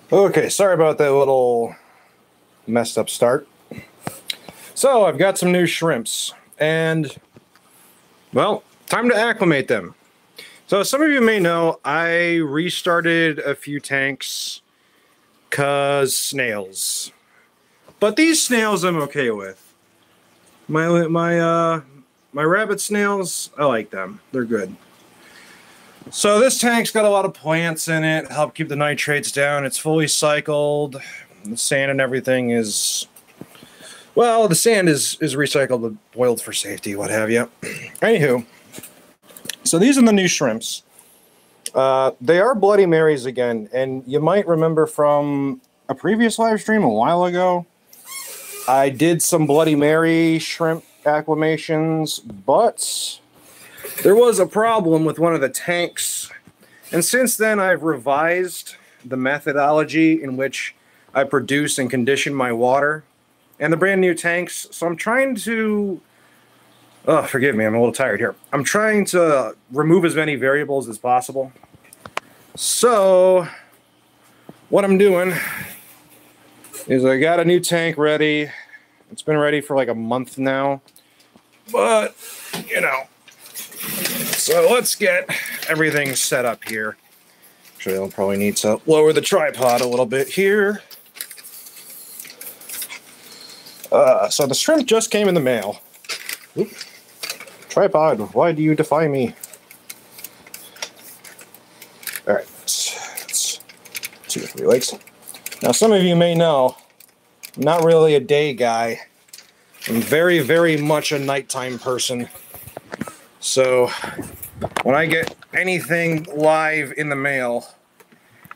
Okay, sorry about that little messed up start. So, I've got some new shrimps, and, well, time to acclimate them. So, some of you may know I restarted a few tanks because snails. But these snails I'm okay with. My rabbit snails, I like them. They're good. So this tank's got a lot of plants in it, help keep the nitrates down. It's fully cycled. The sand and everything is, well, the sand is recycled, boiled for safety, what have you. Anywho, so these are the new shrimps. They are Bloody Marys again, and you might remember from a previous live stream a while ago, I did some Bloody Mary shrimp acclimations, but there was a problem with one of the tanks, and since then I've revised the methodology in which I produce and condition my water and the brand new tanks. So I'm trying to, oh, forgive me, I'm a little tired here. I'm trying to remove as many variables as possible. So what I'm doing is I got a new tank ready. It's been ready for like a month now, but you know. So let's get everything set up here. Actually, I'll probably need to lower the tripod a little bit here. So the shrimp just came in the mail. Oop. Tripod, why do you defy me? All right, it's 2 or 3 legs. Now, some of you may know, I'm not really a day guy. I'm very, very much a nighttime person. So when I get anything live in the mail,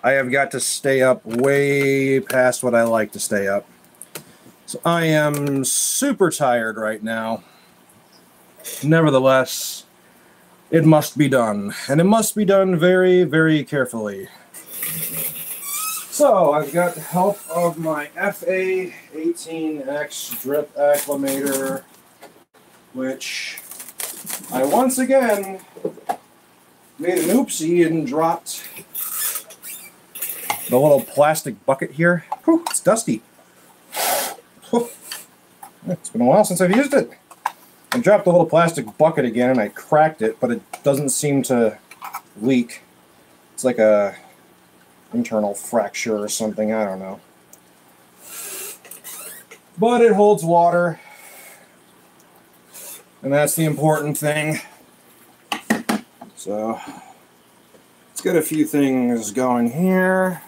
I have got to stay up way past what I like to stay up. So I am super tired right now. Nevertheless, it must be done. And it must be done very, very carefully. So I've got the help of my FA18X drip acclimator, which I once again made an oopsie and dropped the little plastic bucket here. Whew, it's dusty. Whew. It's been a while since I've used it. I dropped the little plastic bucket again and I cracked it, but it doesn't seem to leak. It's like a internal fracture or something, I don't know. But it holds water, and that's the important thing. So let's get a few things going here.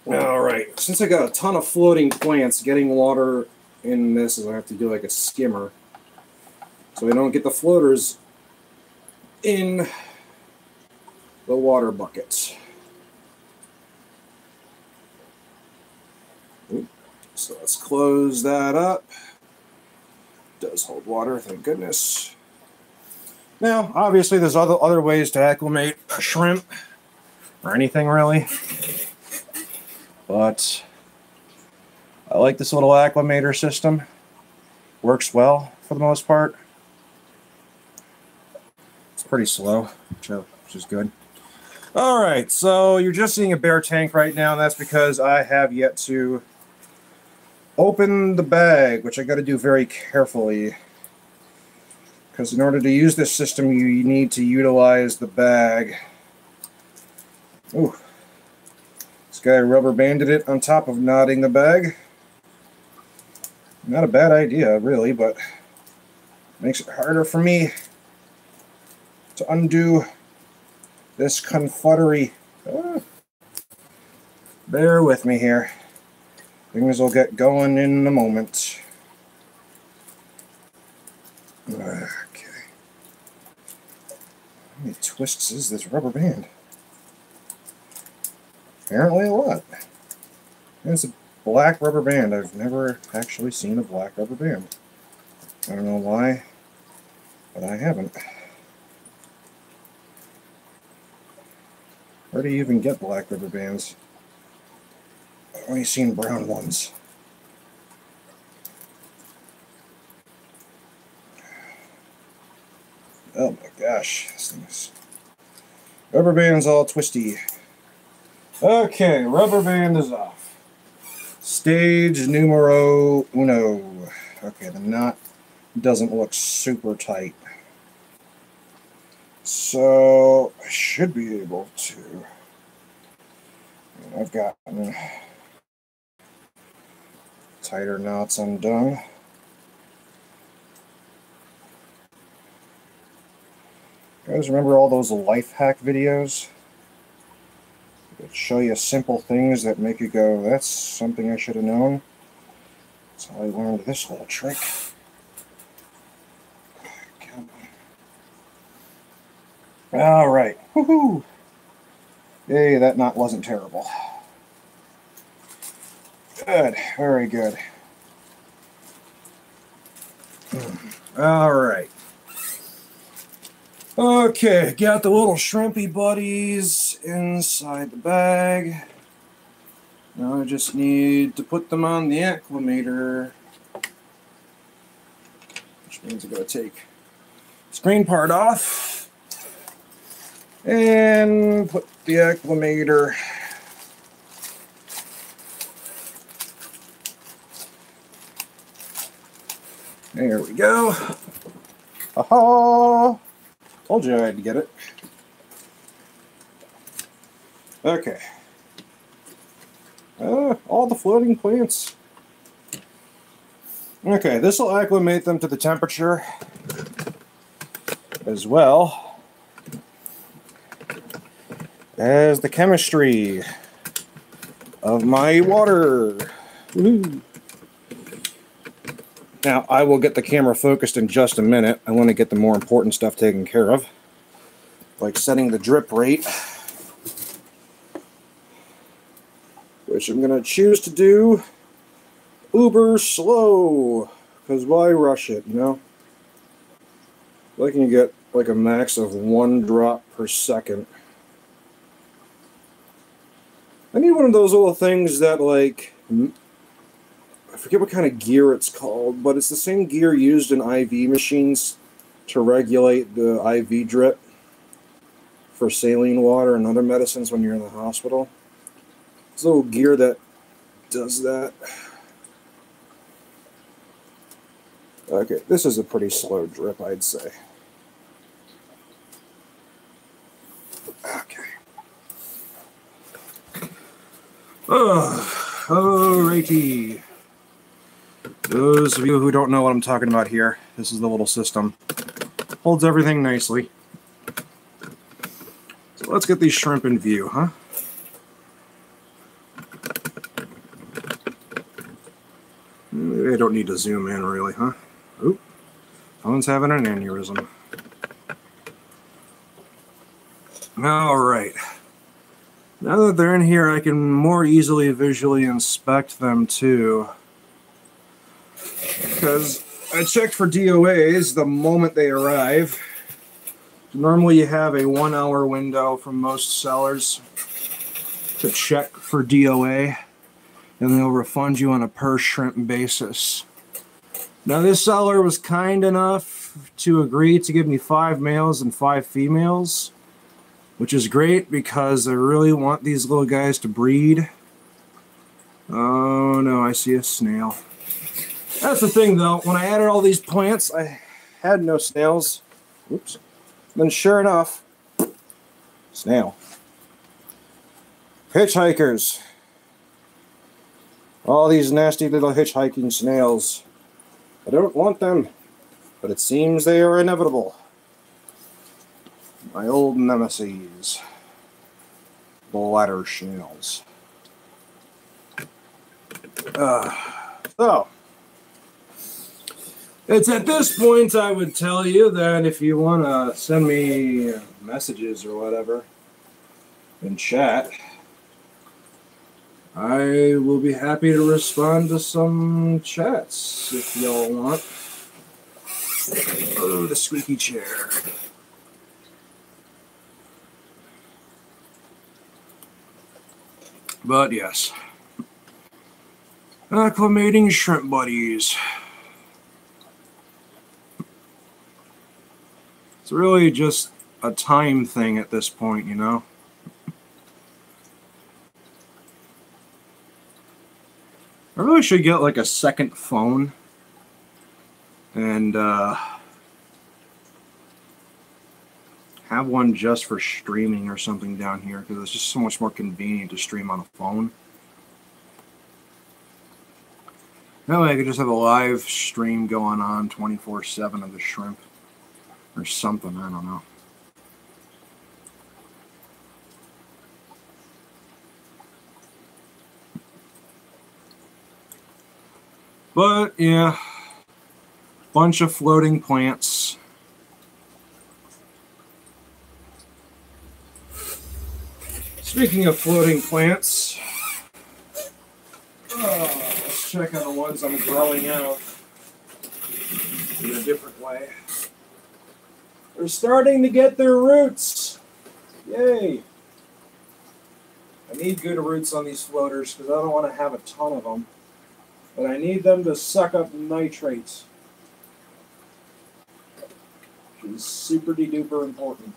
Alright, since I got a ton of floating plants, getting water in this is I have to do like a skimmer, so I don't get the floaters in the water buckets. So let's close that up. It does hold water, thank goodness. Now, obviously, there's other ways to acclimate a shrimp, or anything really, but I like this little acclimator system. Works well for the most part. It's pretty slow, which is good. Alright, so you're just seeing a bare tank right now, and that's because I have yet to open the bag, which I got to do very carefully. Because in order to use this system, you need to utilize the bag. Ooh. This guy rubber banded it on top of knotting the bag. Not a bad idea, really, but makes it harder for me to undo this confuddlery. Bear with me here. Things will get going in a moment. Okay. How many twists is this rubber band? Apparently a lot. It's a black rubber band. I've never actually seen a black rubber band. I don't know why, but I haven't. Where do you even get black rubber bands? I've only seen brown ones. Oh my gosh, this thing is... Rubber band's all twisty. Okay, rubber band is off. Stage numero uno. Okay, the knot doesn't look super tight. So I should be able to. I've gotten tighter knots undone. You guys remember all those life hack videos? That show you simple things that make you go, that's something I should have known. That's how I learned this whole trick. All right. Woohoo! Hey, that knot wasn't terrible. Good. Very good. All right. Okay, got the little shrimpy buddies inside the bag. Now I just need to put them on the acclimator, which means I gotta take the screen part off and put the acclimator there. We go. Aha! Told you I had to get it. Okay. All the floating plants. Okay, this will acclimate them to the temperature as well as the chemistry of my water. Woohoo! Now, I will get the camera focused in just a minute. I want to get the more important stuff taken care of, like setting the drip rate, which I'm going to choose to do uber slow, because why rush it, you know? I can get like a max of 1 drop per second. I need one of those little things that, like, I forget what kind of gear it's called, but it's the same gear used in IV machines to regulate the IV drip for saline water and other medicines when you're in the hospital. It's a little gear that does that. Okay, this is a pretty slow drip, I'd say. Okay. Alrighty. Those of you who don't know what I'm talking about here, this is the little system. Holds everything nicely. So let's get these shrimp in view, huh? I don't need to zoom in, really, huh? Oop. Phone's having an aneurysm. Alright. Now that they're in here, I can more easily visually inspect them, too. Because I checked for DOAs the moment they arrive. Normally you have a 1-hour window from most sellers to check for DOA, and they'll refund you on a per shrimp basis. Now this seller was kind enough to agree to give me 5 males and 5 females, which is great because I really want these little guys to breed. Oh no, I see a snail. That's the thing, though. When I added all these plants, I had no snails. Oops. Then sure enough, snail. Hitchhikers. All these nasty little hitchhiking snails. I don't want them, but it seems they are inevitable. My old nemesis. Bladder snails. So. It's at this point I would tell you that if you want to send me messages or whatever in chat, I will be happy to respond to some chats if y'all want. Oh, the squeaky chair. But yes. Acclimating shrimp buddies. It's really just a time thing at this point, you know? I really should get like a second phone and have one just for streaming or something down here, because it's just so much more convenient to stream on a phone. That way I could just have a live stream going on 24/7 of the shrimp or something, I don't know. But yeah, bunch of floating plants. Speaking of floating plants, let's check on the ones I'm growing out in a different way. They're starting to get their roots. Yay! I need good roots on these floaters because I don't want to have a ton of them. But I need them to suck up nitrates, which is super duper important.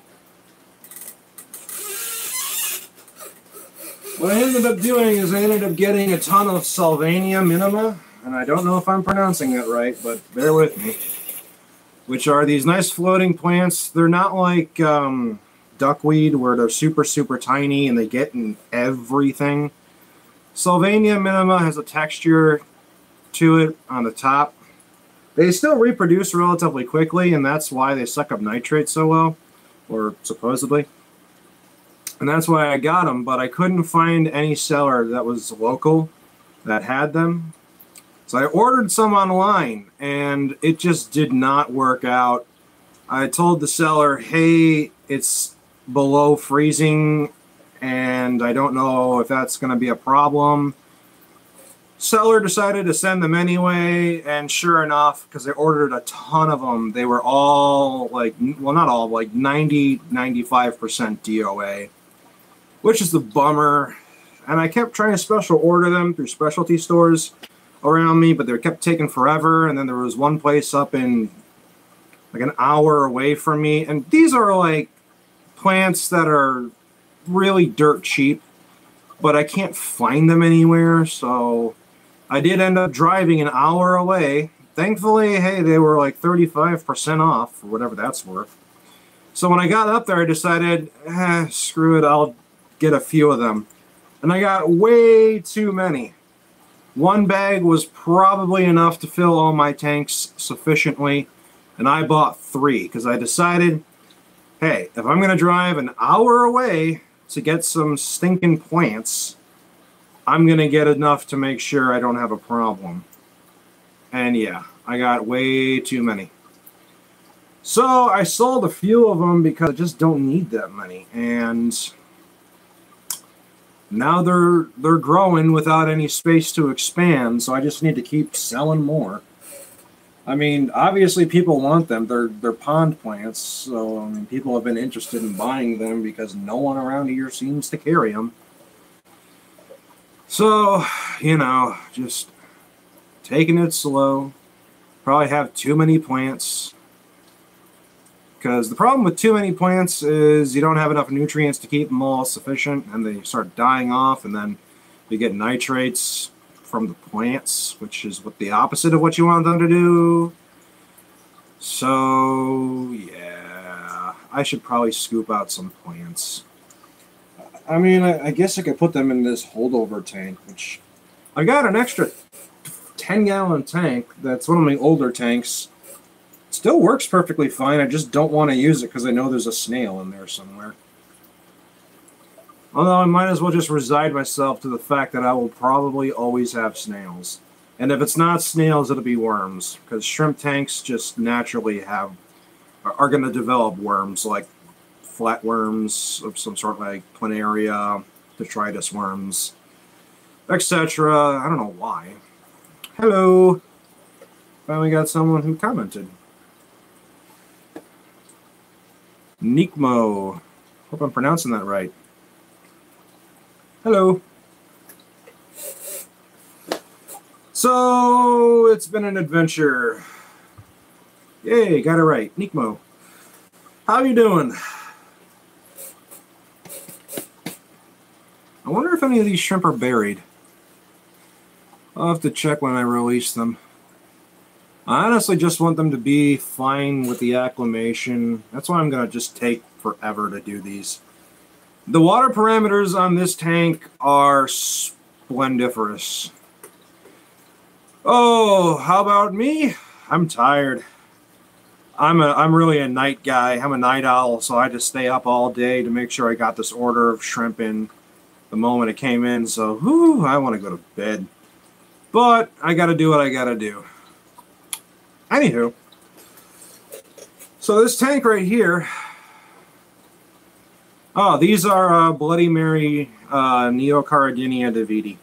What I ended up doing is I ended up getting a ton of Salvania minima, and I don't know if I'm pronouncing that right, but bear with me, which are these nice floating plants. They're not like duckweed where they're super tiny and they get in everything. Salvania minima has a texture to it on the top. They still reproduce relatively quickly, and that's why they suck up nitrates so well, or supposedly. And that's why I got them, but I couldn't find any seller that was local that had them. So I ordered some online, and it just did not work out. I told the seller, hey, it's below freezing, and I don't know if that's going to be a problem. Seller decided to send them anyway, and sure enough, because I ordered a ton of them, they were all like, well, not all, like 90–95% DOA, which is the bummer. And I kept trying to special order them through specialty stores around me, but they kept taking forever. And then there was one place up in like an hour away from me, and these are like plants that are really dirt cheap, but I can't find them anywhere, so I did end up driving an hour away. Thankfully, hey, they were like 35% off, or whatever that's worth. So when I got up there, I decided, screw it, I'll get a few of them. And I got way too many. One bag was probably enough to fill all my tanks sufficiently, and I bought 3 because I decided, hey, if I'm going to drive an hour away to get some stinking plants, I'm going to get enough to make sure I don't have a problem. And yeah, I got way too many. So I sold a few of them because I just don't need that many. And now they're growing without any space to expand, so I just need to keep selling more. I mean, obviously people want them. They're pond plants, so I mean, people have been interested in buying them because no one around here seems to carry them. So, you know, just taking it slow. Probably have too many plants. Because the problem with too many plants is you don't have enough nutrients to keep them all sufficient, and they start dying off, and then you get nitrates from the plants, which is what the opposite of what you want them to do. So, yeah, I should probably scoop out some plants. I mean, I guess I could put them in this holdover tank, which I got an extra 10-gallon tank. That's one of my older tanks. Still works perfectly fine. I just don't want to use it because I know there's a snail in there somewhere. Although I might as well just resign myself to the fact that I will probably always have snails. And if it's not snails, it'll be worms. Because shrimp tanks just naturally are going to develop worms, like flatworms of some sort, like planaria, detritus worms, etc. I don't know why. Hello. Finally got someone who commented. Nikmo. Hope I'm pronouncing that right. Hello. So, it's been an adventure. Yay, got it right. Nikmo. How you doing? I wonder if any of these shrimp are buried. I'll have to check when I release them. I honestly just want them to be fine with the acclimation. That's why I'm going to just take forever to do these. The water parameters on this tank are splendiferous. Oh, how about me? I'm tired. I'm really a night guy. I'm a night owl, so I just stay up all day to make sure I got this order of shrimp in the moment it came in. So, whew, I want to go to bed. But I got to do what I got to do. Anywho, so this tank right here, oh, these are Bloody Mary Neocaridina davidi.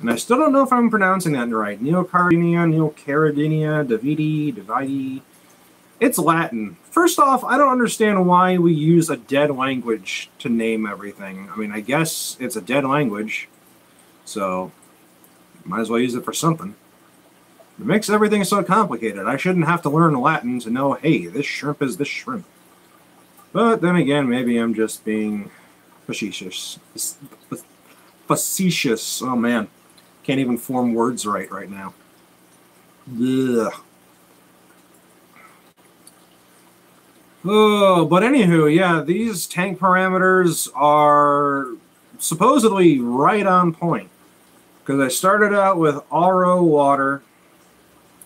And I still don't know if I'm pronouncing that right. Neocaridina davidi. It's Latin. First off, I don't understand why we use a dead language to name everything. I mean, I guess it's a dead language, so might as well use it for something. It makes everything so complicated. I shouldn't have to learn Latin to know, hey, this shrimp is this shrimp. But then again, maybe I'm just being facetious. Facetious. Oh, man. Can't even form words right now. Ugh. Oh, but anywho, yeah, these tank parameters are supposedly right on point. Because I started out with RO water,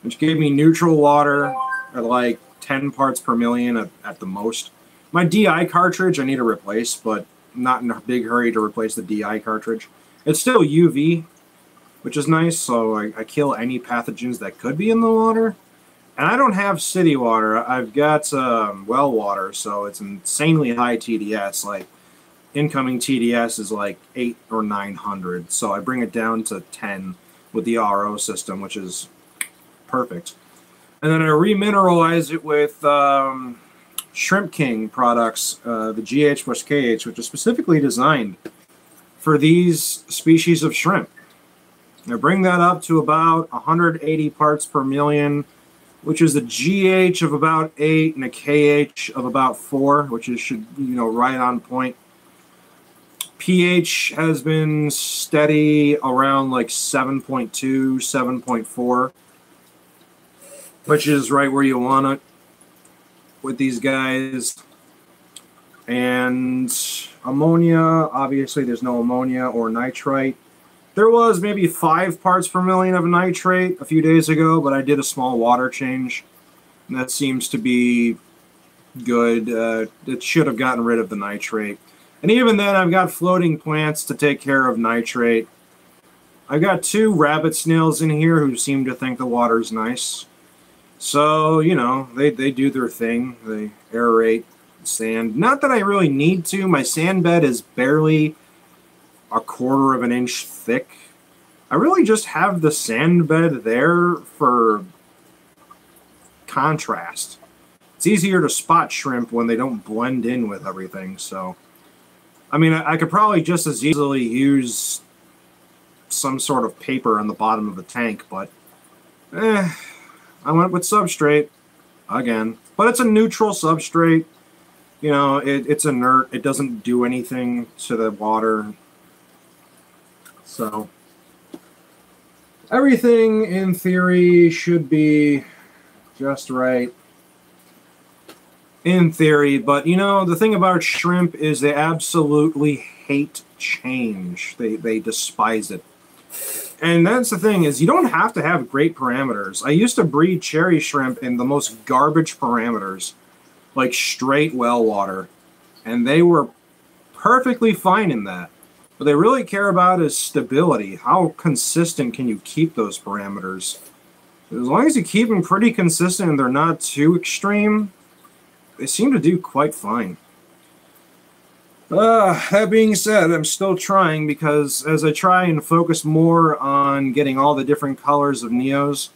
which gave me neutral water at like 10 parts per million at the most. My DI cartridge I need to replace, but not in a big hurry to replace the DI cartridge. It's still UV, which is nice, so I kill any pathogens that could be in the water. And I don't have city water. I've got well water, so it's insanely high TDS. Like, incoming TDS is like 800 or 900, so I bring it down to 10 with the RO system, which is perfect. And then I remineralize it with Shrimp King products, the GH plus KH, which is specifically designed for these species of shrimp. I bring that up to about 180 parts per million, which is a GH of about 8 and a KH of about 4, which is right on point. pH has been steady around like 7.2, 7.4. Which is right where you want it with these guys. And ammonia, obviously there's no ammonia or nitrite. There was maybe 5 parts per million of nitrate a few days ago, but I did a small water change. And that seems to be good. It should have gotten rid of the nitrate. And even then, I've got floating plants to take care of nitrate. I've got 2 rabbit snails in here who seem to think the water's nice. So, they do their thing. They aerate sand. Not that I really need to. My sand bed is barely a 1/4 of an inch thick. I really just have the sand bed there for contrast. It's easier to spot shrimp when they don't blend in with everything. So, I mean, I could probably just as easily use some sort of paper on the bottom of the tank, but I went with substrate again, but it's a neutral substrate. It's inert. It doesn't do anything to the water. So everything in theory should be just right. In theory, but the thing about shrimp is they absolutely hate change. They despise it. And that's the thing, is you don't have to have great parameters. I used to breed cherry shrimp in the most garbage parameters, like straight well water, and they were perfectly fine in that. What they really care about is stability. How consistent can you keep those parameters? As long as you keep them pretty consistent and they're not too extreme, they seem to do quite fine. That being said, I'm still trying, because as I try and focus more on getting all the different colors of Neos,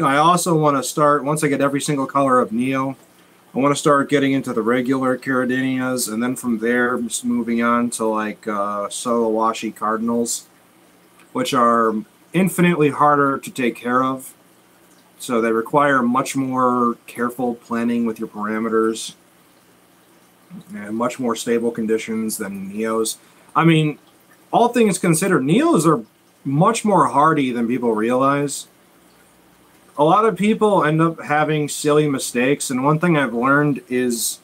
I also want to start, once I get every single color of Neo, I want to start getting into the regular Caridinias, and then from there, just moving on to like Soawashi Cardinals, which are infinitely harder to take care of. So they require much more careful planning with your parameters and much more stable conditions than Neos. I mean, all things considered, Neos are much more hardy than people realize. A lot of people end up having silly mistakes, and one thing I've learned is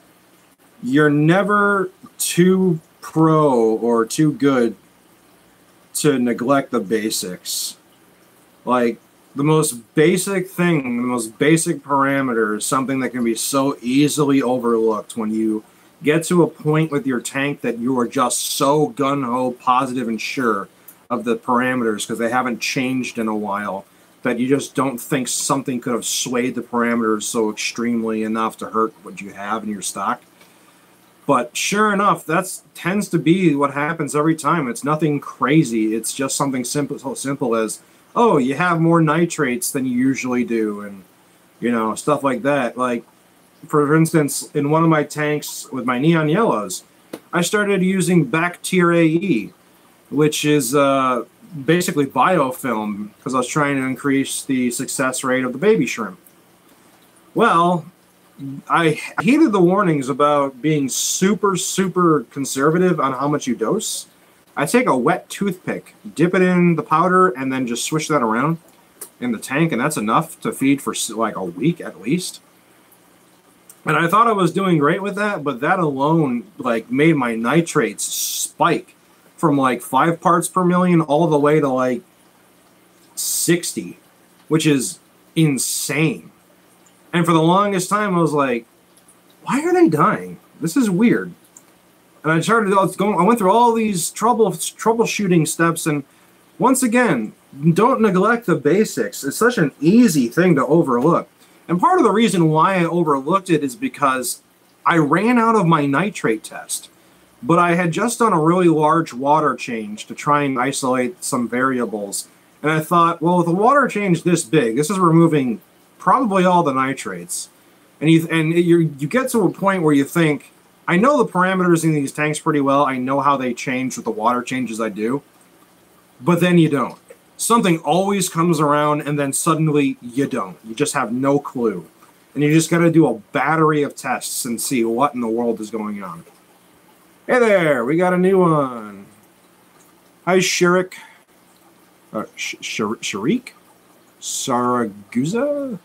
you're never too pro or too good to neglect the basics. Like, the most basic thing, the most basic parameter is something that can be so easily overlooked when you get to a point with your tank that you are just so gung-ho, positive, and sure of the parameters because they haven't changed in a while that you just don't think something could have swayed the parameters so extremely enough to hurt what you have in your stock. But sure enough, that tends to be what happens every time. It's nothing crazy. It's just something simple, so simple as, oh, you have more nitrates than you usually do, and, you know, stuff like that. Like, for instance, in one of my tanks with my neon yellows, I started using Bacteria, which is basically biofilm, because I was trying to increase the success rate of the baby shrimp. Well, I heeded the warnings about being super, super conservative on how much you dose. I take a wet toothpick, dip it in the powder, and then just swish that around in the tank, and that's enough to feed for like a week at least. And I thought I was doing great with that, but that alone like made my nitrates spike from like 5 parts per million all the way to like 60, which is insane. And for the longest time, I was like, why are they dying? This is weird. And I went through all these troubleshooting steps, and once again, don't neglect the basics. It's such an easy thing to overlook. And part of the reason why I overlooked it is because I ran out of my nitrate test. But I had just done a really large water change to try and isolate some variables. And I thought, well, with a water change this big, this is removing probably all the nitrates. And you get to a point where you think, I know the parameters in these tanks pretty well. I know how they change with the water changes I do. But then you don't. Something always comes around, and then suddenly you don't. You just have no clue. And you just got to do a battery of tests and see what in the world is going on. Hey there, we got a new one. Hi, Shirik. Sharik? Saragoza?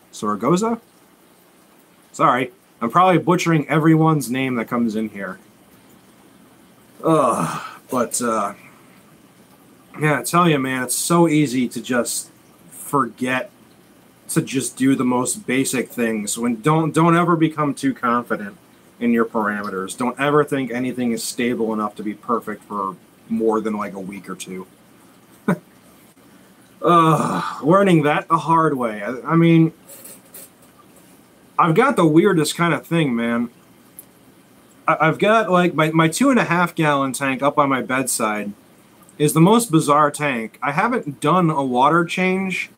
Sorry. I'm probably butchering everyone's name that comes in here. But yeah, I tell you, man, it's so easy to just forget to just do the most basic things. Don't ever become too confident in your parameters. Don't ever think anything is stable enough to be perfect for more than like a week or two. Learning that the hard way. I mean, I've got the weirdest kind of thing, man. I've got like my 2.5 gallon tank up on my bedside is the most bizarre tank. I haven't done a water change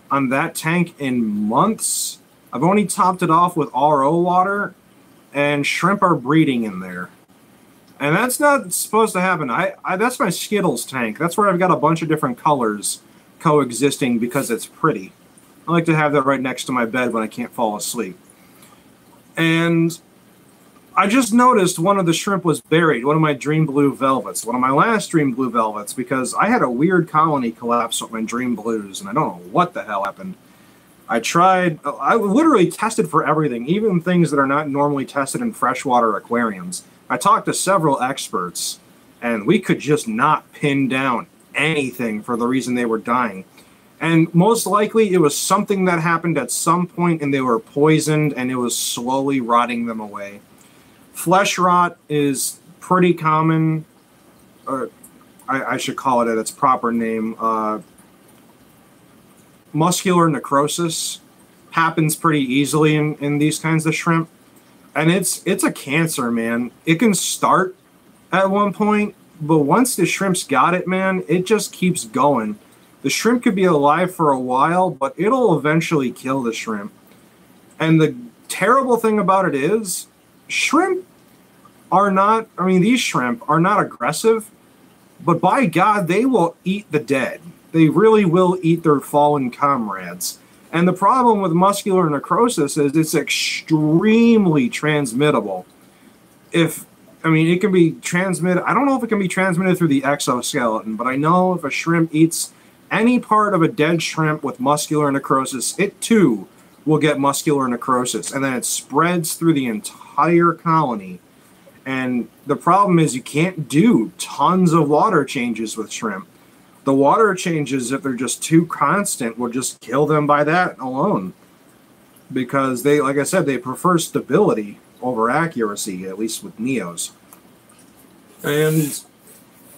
on that tank in months. I've only topped it off with RO water, and shrimp are breeding in there. And that's not supposed to happen. That's my Skittles tank. That's where I've got a bunch of different colors coexisting because it's pretty. I like to have that right next to my bed when I can't fall asleep. And I just noticed one of the shrimp was buried, one of my Dream Blue Velvets, one of my last Dream Blue Velvets, because I had a weird colony collapse with my Dream Blues, and I don't know what the hell happened. I literally tested for everything, even things that are not normally tested in freshwater aquariums. I talked to several experts, and we could just not pin down anything for the reason they were dying. And most likely it was something that happened at some point and they were poisoned and it was slowly rotting them away. Flesh rot is pretty common. I should call it its proper name. Muscular necrosis happens pretty easily in these kinds of shrimp. And it's a cancer, man. It can start at one point, but once the shrimp's got it, man, it just keeps going. The shrimp could be alive for a while, but it'll eventually kill the shrimp. And the terrible thing about it is, shrimp are not, I mean, these shrimp are not aggressive, but by God, they will eat the dead. They really will eat their fallen comrades. And the problem with muscular necrosis is it's extremely transmittable. It can be transmitted, I don't know if it can be transmitted through the exoskeleton, but I know if a shrimp eats any part of a dead shrimp with muscular necrosis, it too will get muscular necrosis, and then it spreads through the entire colony. And the problem is you can't do tons of water changes with shrimp. The water changes, if they're just too constant, will just kill them by that alone. Because they, like I said, they prefer stability over accuracy, at least with Neos. And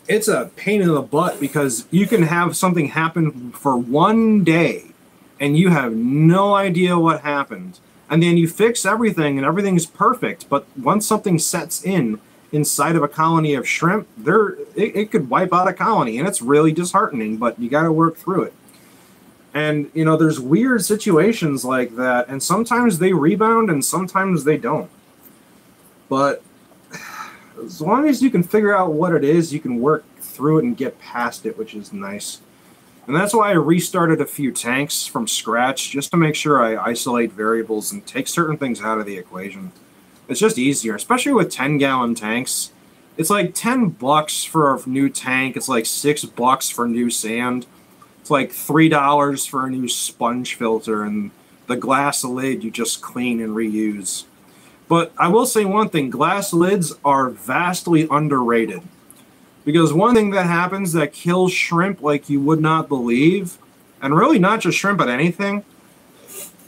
it's a pain in the butt because you can have something happen for one day and you have no idea what happened. And then you fix everything and everything's perfect. But once something sets inside of a colony of shrimp, it could wipe out a colony, and it's really disheartening, but you got to work through it. And, you know, there's weird situations like that, and sometimes they rebound and sometimes they don't. But as long as you can figure out what it is, you can work through it and get past it, which is nice. And that's why I restarted a few tanks from scratch, just to make sure I isolate variables and take certain things out of the equation. It's just easier, especially with 10-gallon tanks. It's like $10 for a new tank. It's like $6 for new sand. It's like $3 for a new sponge filter, and the glass lid you just clean and reuse. But I will say one thing, glass lids are vastly underrated. Because one thing that happens that kills shrimp like you would not believe, and really not just shrimp but anything,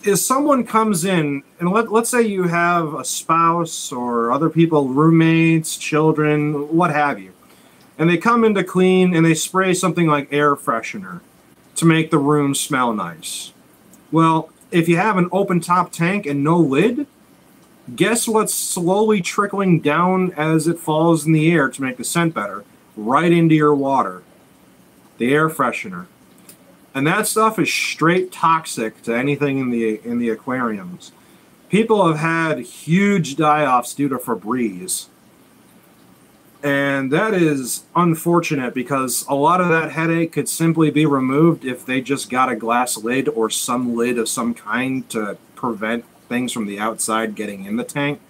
is someone comes in, and let's say you have a spouse or other people, roommates, children, what have you, and they come in to clean and they spray something like air freshener to make the room smell nice. Well, if you have an open top tank and no lid, guess what's slowly trickling down as it falls in the air to make the scent better? Right into your water. The air freshener. And that stuff is straight toxic to anything in the aquariums. People have had huge die-offs due to Febreze. And that is unfortunate because a lot of that headache could simply be removed if they just got a glass lid or some lid of some kind to prevent things from the outside getting in the tank.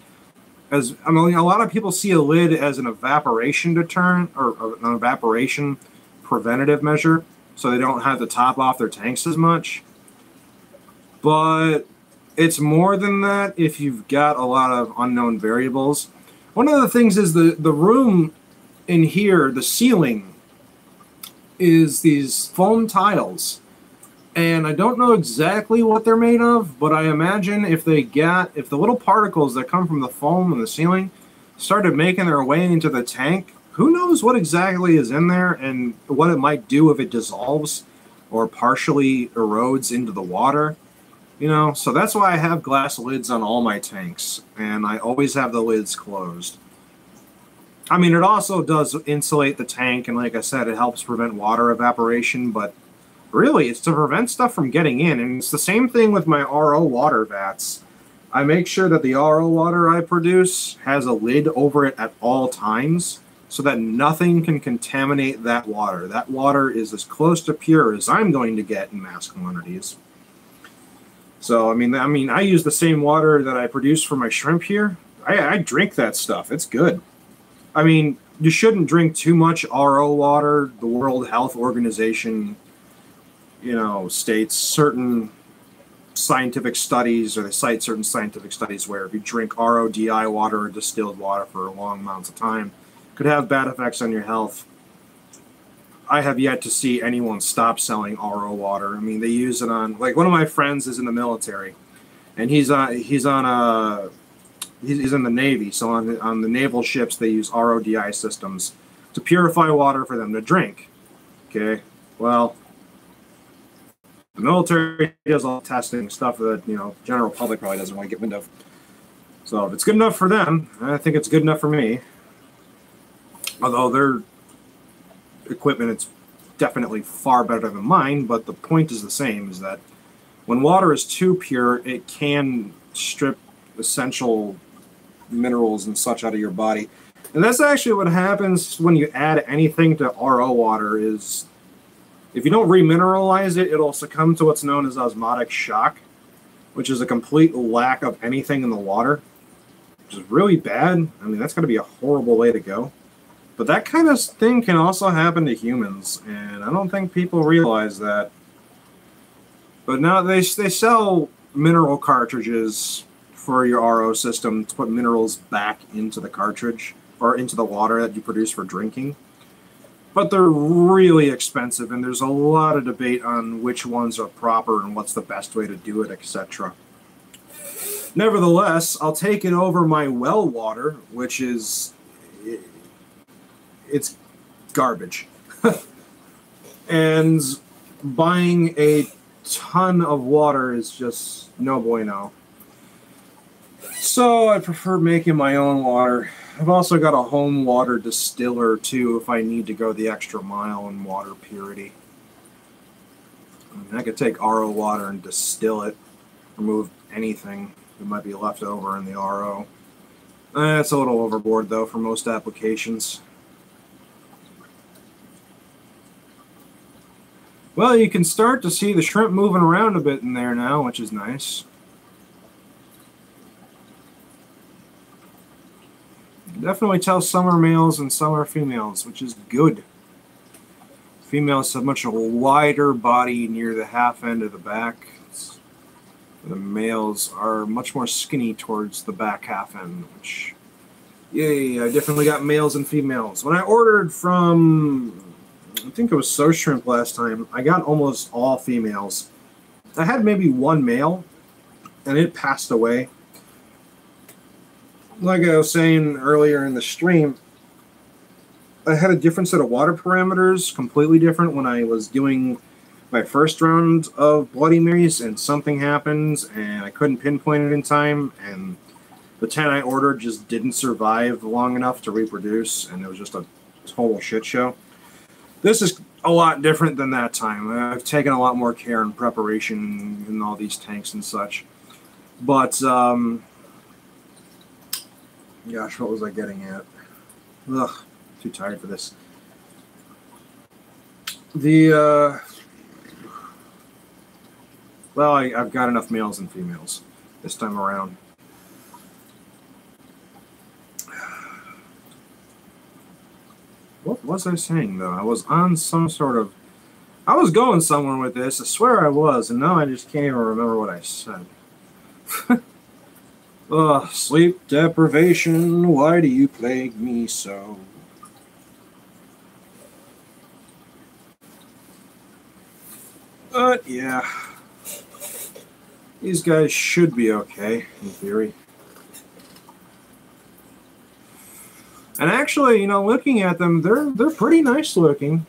As I mean, a lot of people see a lid as an evaporation deterrent or an evaporation preventative measure, so they don't have to top off their tanks as much. But it's more than that if you've got a lot of unknown variables. One of the things is the room in here, the ceiling, is these foam tiles. And I don't know exactly what they're made of, but I imagine if the little particles that come from the foam in the ceiling started making their way into the tank, who knows what exactly is in there and what it might do if it dissolves or partially erodes into the water. You know, so that's why I have glass lids on all my tanks, and I always have the lids closed. I mean, it also does insulate the tank, and like I said, it helps prevent water evaporation, but really, it's to prevent stuff from getting in. And it's the same thing with my RO water vats. I make sure that the RO water I produce has a lid over it at all times so that nothing can contaminate that water. That water is as close to pure as I'm going to get in mass quantities. So, I mean, I use the same water that I produce for my shrimp here. I drink that stuff. It's good. I mean, you shouldn't drink too much RO water. The World Health Organization, you know, states certain scientific studies, or they cite certain scientific studies where if you drink RODI water or distilled water for long amounts of time, it could have bad effects on your health. I have yet to see anyone stop selling RO water. I mean, they use it on, like, one of my friends is in the military, and he's in the Navy, so on the naval ships they use RODI systems to purify water for them to drink. Okay, well, the military does all the testing stuff that, you know, general public probably doesn't want to get wind of. So if it's good enough for them, I think it's good enough for me. Although their equipment is definitely far better than mine, but the point is the same, is that when water is too pure, it can strip essential minerals and such out of your body. And that's actually what happens when you add anything to RO water. Is if you don't remineralize it, it'll succumb to what's known as osmotic shock, which is a complete lack of anything in the water, which is really bad. I mean, that's going to be a horrible way to go. But that kind of thing can also happen to humans, and I don't think people realize that. But now they sell mineral cartridges for your RO system to put minerals back into the cartridge or into the water that you produce for drinking. But they're really expensive, and there's a lot of debate on which ones are proper and what's the best way to do it, etc. Nevertheless, I'll take it over my well water, which is... it's garbage. And buying a ton of water is just no bueno. So I prefer making my own water. I've also got a home water distiller too if I need to go the extra mile in water purity. I could take RO water and distill it, remove anything that might be left over in the RO. That's a little overboard though for most applications. Well, you can start to see the shrimp moving around a bit in there now, which is nice. You can definitely tell some are males and some are females, which is good. Females have much a wider body near the half end of the back. The males are much more skinny towards the back half end, which, yay, I definitely got males and females. When I ordered from... I think it was So Shrimp last time, I got almost all females. I had maybe one male, and it passed away. Like I was saying earlier in the stream, I had a different set of water parameters, completely different when I was doing my first round of Bloody Marys, and something happens, and I couldn't pinpoint it in time, and the 10 I ordered just didn't survive long enough to reproduce, and it was just a total shit show. This is a lot different than that time. I've taken a lot more care and preparation in all these tanks and such. But, gosh, what was I getting at? Ugh, too tired for this. Well, I've got enough males and females this time around. What was I saying, though? I was on some sort of... I was going somewhere with this. I swear I was, and now I just can't even remember what I said. Ugh, sleep deprivation, why do you plague me so? But, yeah. These guys should be okay, in theory. And actually, you know, looking at them, they're pretty nice looking.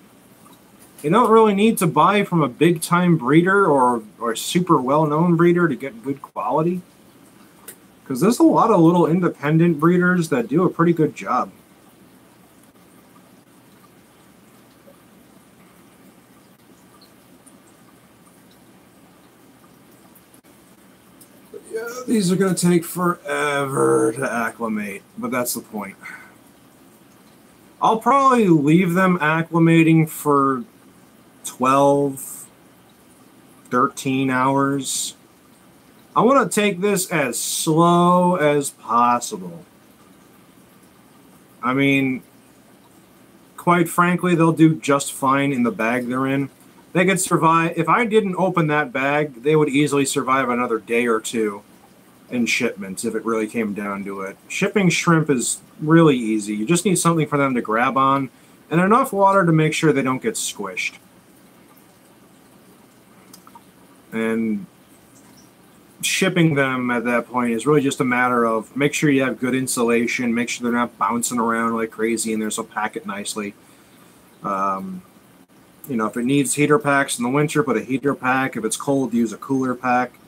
You don't really need to buy from a big-time breeder or a super well-known breeder to get good quality. Because there's a lot of little independent breeders that do a pretty good job. But yeah, these are going to take forever to acclimate, but that's the point. I'll probably leave them acclimating for 12, 13 hours. I want to take this as slow as possible. I mean, quite frankly, they'll do just fine in the bag they're in. They could survive. If I didn't open that bag, they would easily survive another day or two in shipments if it really came down to it. Shipping shrimp is really easy. You just need something for them to grab on and enough water to make sure they don't get squished. And shipping them at that point is really just a matter of make sure you have good insulation, make sure they're not bouncing around like crazy in there, so pack it nicely. You know, if it needs heater packs in the winter, put a heater pack. If it's cold, use a cooler pack.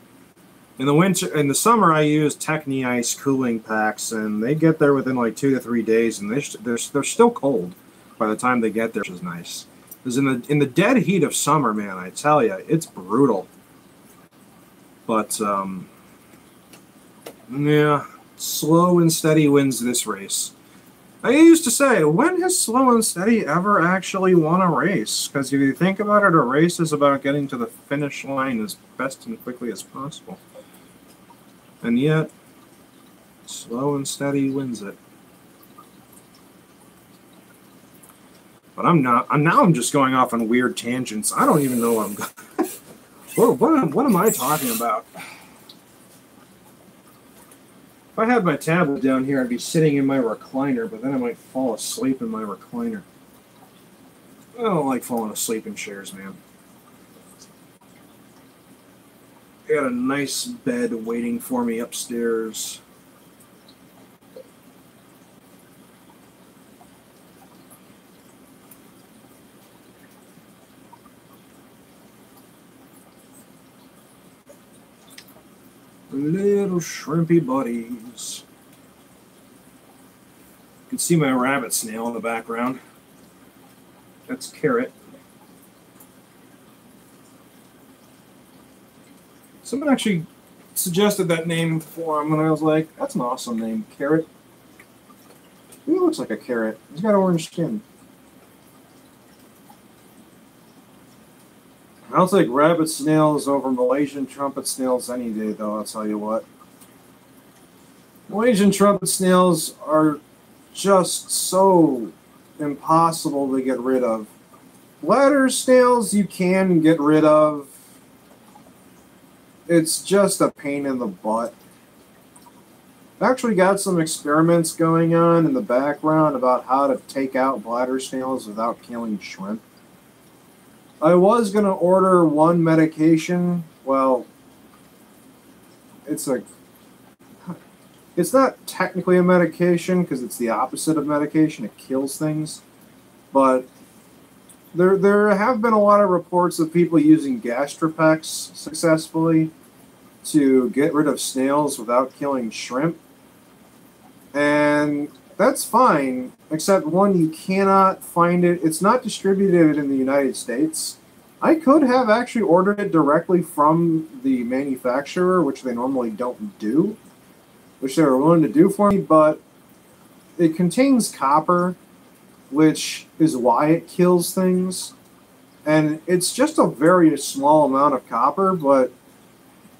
In the summer, I use Techni-Ice cooling packs, and they get there within like 2 to 3 days, and they're still cold by the time they get there, which is nice. Because in the dead heat of summer, man, I tell you, it's brutal. But yeah, slow and steady wins this race. I used to say, when has slow and steady ever actually won a race? Because if you think about it, a race is about getting to the finish line as best and quickly as possible. And yet, slow and steady wins it. But I'm not. I'm just going off on weird tangents. I don't even know what I'm going. What am I talking about? If I had my tablet down here, I'd be sitting in my recliner, but then I might fall asleep in my recliner. I don't like falling asleep in chairs, man. I got a nice bed waiting for me upstairs. Little shrimpy buddies. You can see my rabbit snail in the background. That's Carrot. Someone actually suggested that name for him, and I was like, that's an awesome name, Carrot. He looks like a carrot. He's got orange skin. I'll take rabbit snails over Malaysian trumpet snails any day, though, I'll tell you what. Malaysian trumpet snails are just so impossible to get rid of. Bladder snails you can get rid of. It's just a pain in the butt. I've actually got some experiments going on in the background about how to take out bladder snails without killing shrimp. I was going to order one medication. Well, it's not technically a medication because it's the opposite of medication. It kills things. But there have been a lot of reports of people using Gastropex successfully to get rid of snails without killing shrimp. And that's fine, except one, you cannot find it. It's not distributed in the United States. I could have actually ordered it directly from the manufacturer, which they normally don't do, which they were willing to do for me, but it contains copper, which is why it kills things. And it's just a very small amount of copper, but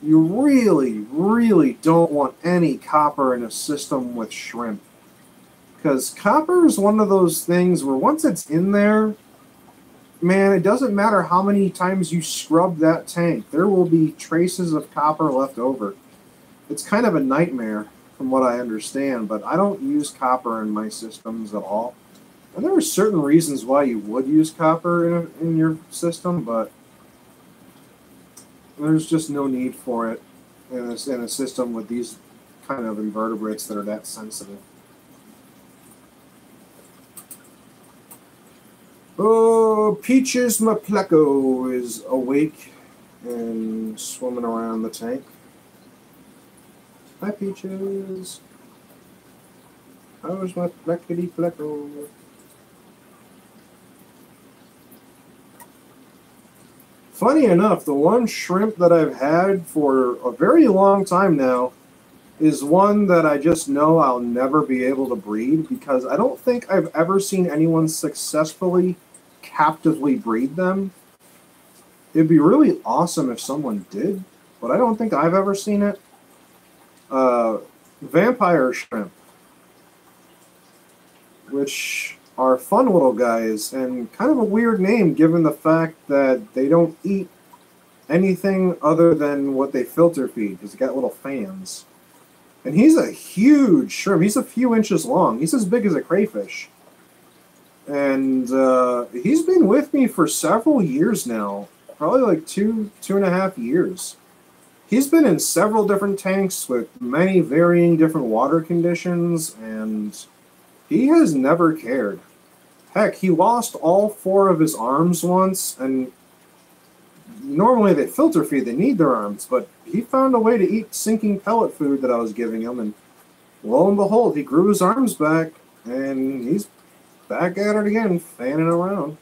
you really, really don't want any copper in a system with shrimp. Because copper is one of those things where once it's in there, man, it doesn't matter how many times you scrub that tank. There will be traces of copper left over. It's kind of a nightmare from what I understand, but I don't use copper in my systems at all. And there are certain reasons why you would use copper in your system, but there's just no need for it in a system with these kind of invertebrates that are that sensitive. Oh, Peaches Mapleco is awake and swimming around the tank. Hi, Peaches. How's my pleckety pleco? Funny enough, the one shrimp that I've had for a very long time now is one that I just know I'll never be able to breed because I don't think I've ever seen anyone successfully captively breed them. It'd be really awesome if someone did, but I don't think I've ever seen it. Vampire shrimp, which are fun little guys and kind of a weird name given the fact that they don't eat anything other than what they filter feed because they got little fans. And he's a huge shrimp. He's a few inches long. He's as big as a crayfish. And he's been with me for several years now, probably like two and a half years. He's been in several different tanks with many varying different water conditions, and he has never cared. Heck, he lost all 4 of his arms once, and normally they filter feed, they need their arms, but he found a way to eat sinking pellet food that I was giving him, and lo and behold, he grew his arms back, and he's back at it again, fanning around.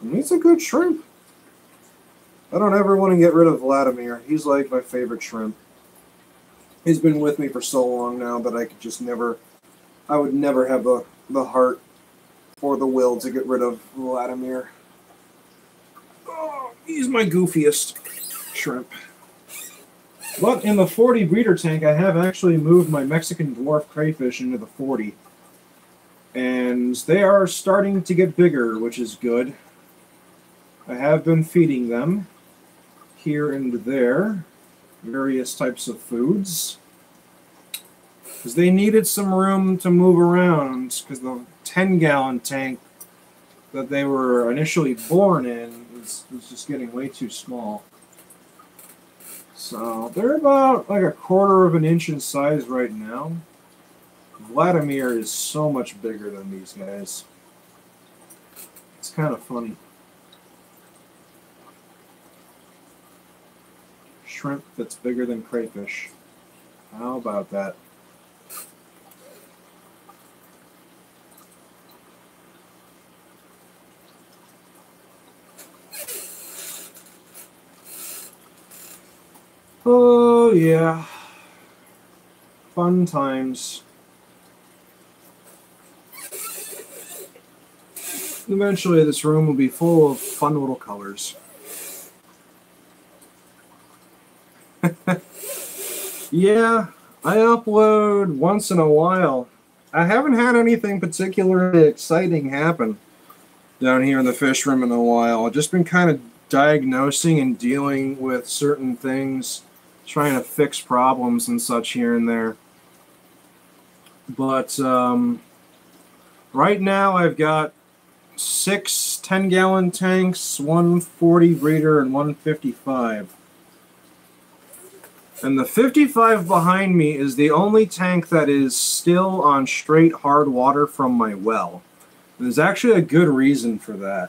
And he's a good shrimp. I don't ever want to get rid of Vladimir. He's like my favorite shrimp. He's been with me for so long now that I could just never, I would never have the heart or the will to get rid of Vladimir. Oh, he's my goofiest shrimp. But in the 40 breeder tank, I have actually moved my Mexican dwarf crayfish into the 40. And they are starting to get bigger, which is good. I have been feeding them here and there various types of foods because they needed some room to move around because the 10-gallon tank that they were initially born in was just getting way too small. So they're about like a quarter of an inch in size right now. Vladimir is so much bigger than these guys. It's kind of funny. Shrimp that's bigger than crayfish. How about that? Oh, yeah. Fun times. Eventually, this room will be full of fun little colors. Yeah, I upload once in a while. I haven't had anything particularly exciting happen down here in the fish room in a while. I've just been kind of diagnosing and dealing with certain things, trying to fix problems and such here and there. But right now I've got 6 10-gallon tanks, 1 40 breeder, and 1 55. And the 55 behind me is the only tank that is still on straight hard water from my well. And there's actually a good reason for that.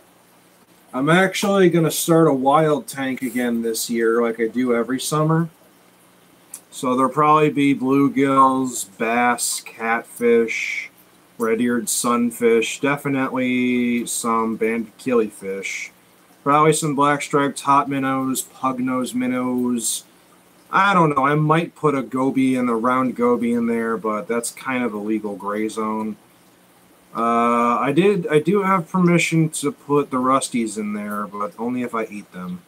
I'm actually going to start a wild tank again this year like I do every summer. So there'll probably be bluegills, bass, catfish, red-eared sunfish, definitely some banded killifish, probably some black-striped top minnows, pug-nosed minnows. I don't know, I might put a goby and a round goby in there, but that's kind of a legal gray zone. I do have permission to put the rusties in there, but only if I eat them.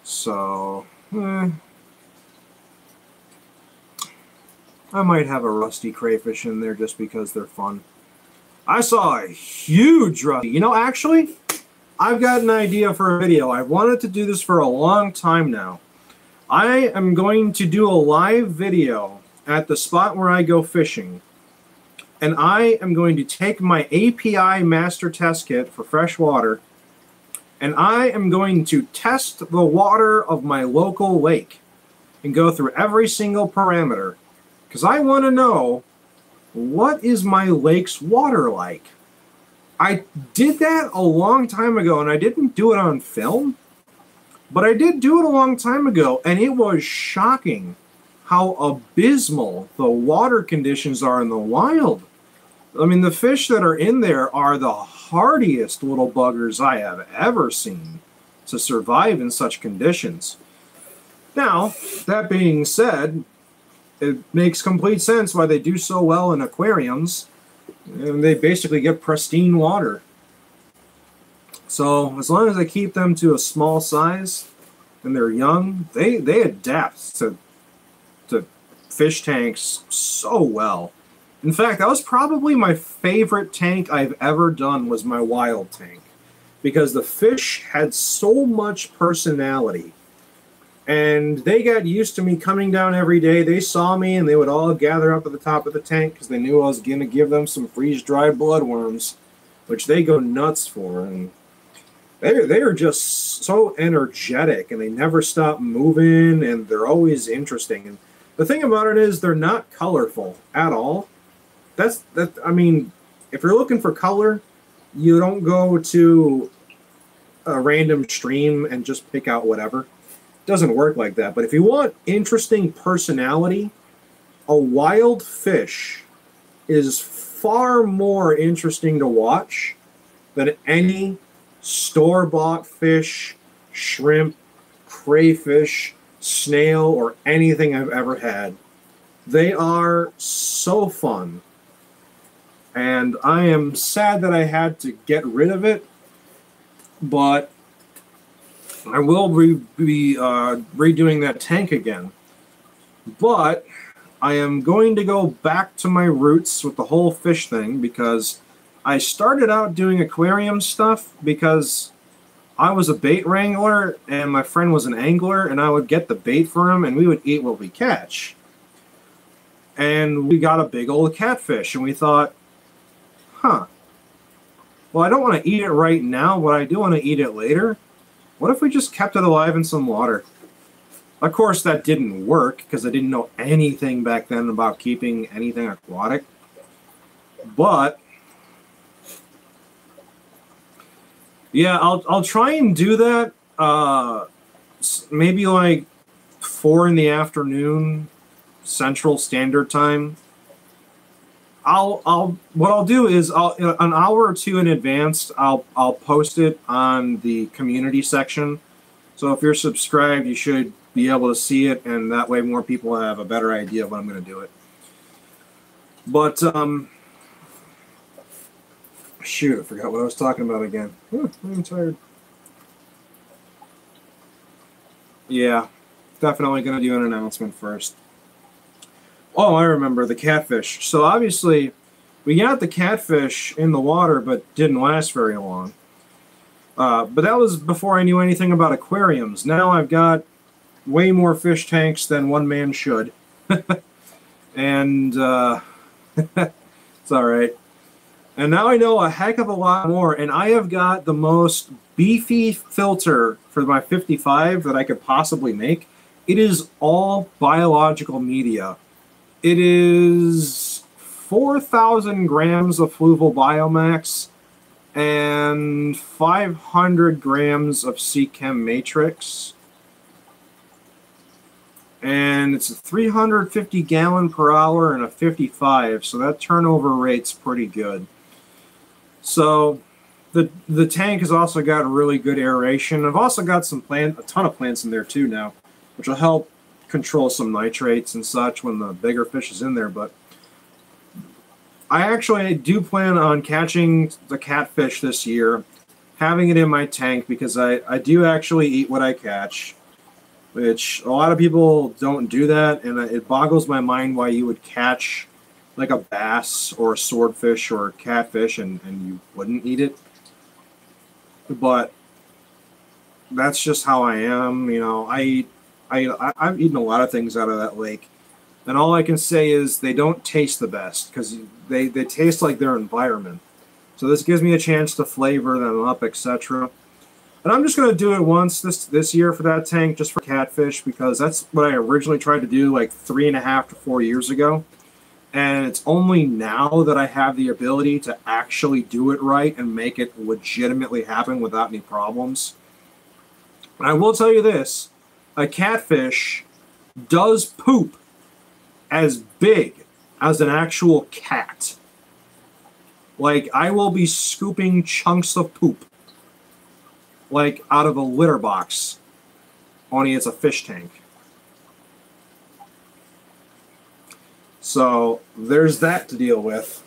So, I might have a rusty crayfish in there just because they're fun. I saw a huge rusty. You know, actually, I've got an idea for a video. I've wanted to do this for a long time now. I am going to do a live video at the spot where I go fishing. And I am going to take my API master test kit for fresh water, and I am going to test the water of my local lake and go through every single parameter. Because I want to know, what is my lake's water like? I did that a long time ago, and I didn't do it on film. But I did do it a long time ago, and it was shocking how abysmal the water conditions are in the wild. I mean, the fish that are in there are the hardiest little buggers I have ever seen to survive in such conditions. Now, that being said, it makes complete sense why they do so well in aquariums, and they basically get pristine water. So as long as I keep them to a small size and they're young, they adapt to fish tanks so well. In fact, that was probably my favorite tank I've ever done, was my wild tank, because the fish had so much personality. And they got used to me coming down every day. They saw me and they would all gather up at the top of the tank because they knew I was going to give them some freeze-dried bloodworms, which they go nuts for. And they are just so energetic, and they never stop moving, and they're always interesting. And the thing about it is they're not colorful at all. I mean, if you're looking for color, you don't go to a random stream and just pick out whatever. It doesn't work like that. But if you want interesting personality, a wild fish is far more interesting to watch than any store-bought fish, shrimp, crayfish, snail, or anything I've ever had. They are so fun. And I am sad that I had to get rid of it, but I will be redoing that tank again. But I am going to go back to my roots with the whole fish thing, because I started out doing aquarium stuff because I was a bait wrangler and my friend was an angler, and I would get the bait for him and we would eat what we catch. And we got a big old catfish and we thought, huh, well, I don't want to eat it right now, but I do want to eat it later. What if we just kept it alive in some water? Of course, that didn't work because I didn't know anything back then about keeping anything aquatic. But yeah, I'll try and do that. Maybe like 4 in the afternoon, Central Standard Time. What I'll do is an hour or two in advance, I'll post it on the community section. So if you're subscribed, you should be able to see it, and that way more people have a better idea of when I'm going to do it. But shoot, I forgot what I was talking about again. I'm tired. Yeah, definitely going to do an announcement first. Oh, I remember the catfish. So obviously, we got the catfish in the water, but didn't last very long. But that was before I knew anything about aquariums. Now I've got way more fish tanks than one man should. And it's all right. And now I know a heck of a lot more, and I have got the most beefy filter for my 55 that I could possibly make. It is all biological media. It is 4,000 grams of fluval biomax and 500 grams of C-Chem matrix. And it's a 350 gallon per hour and a 55, so that turnover rate's pretty good. So the tank has also got a really good aeration. I've also got a ton of plants in there too now, which will help control some nitrates and such when the bigger fish is in there. But I actually do plan on catching the catfish this year, having it in my tank, because I do actually eat what I catch, which a lot of people don't do that, and it boggles my mind why you would catch like a bass or a swordfish or a catfish and you wouldn't eat it. But that's just how I am. You know, I've eaten a lot of things out of that lake, and all I can say is they don't taste the best because they taste like their environment. So this gives me a chance to flavor them up, etc. And I'm just going to do it once this year for that tank, just for catfish, because that's what I originally tried to do like 3.5 to 4 years ago. And it's only now that I have the ability to actually do it right and make it legitimately happen without any problems. And I will tell you this, a catfish does poop as big as an actual cat. Like, I will be scooping chunks of poop, like, out of a litter box, only it's a fish tank. So there's that to deal with.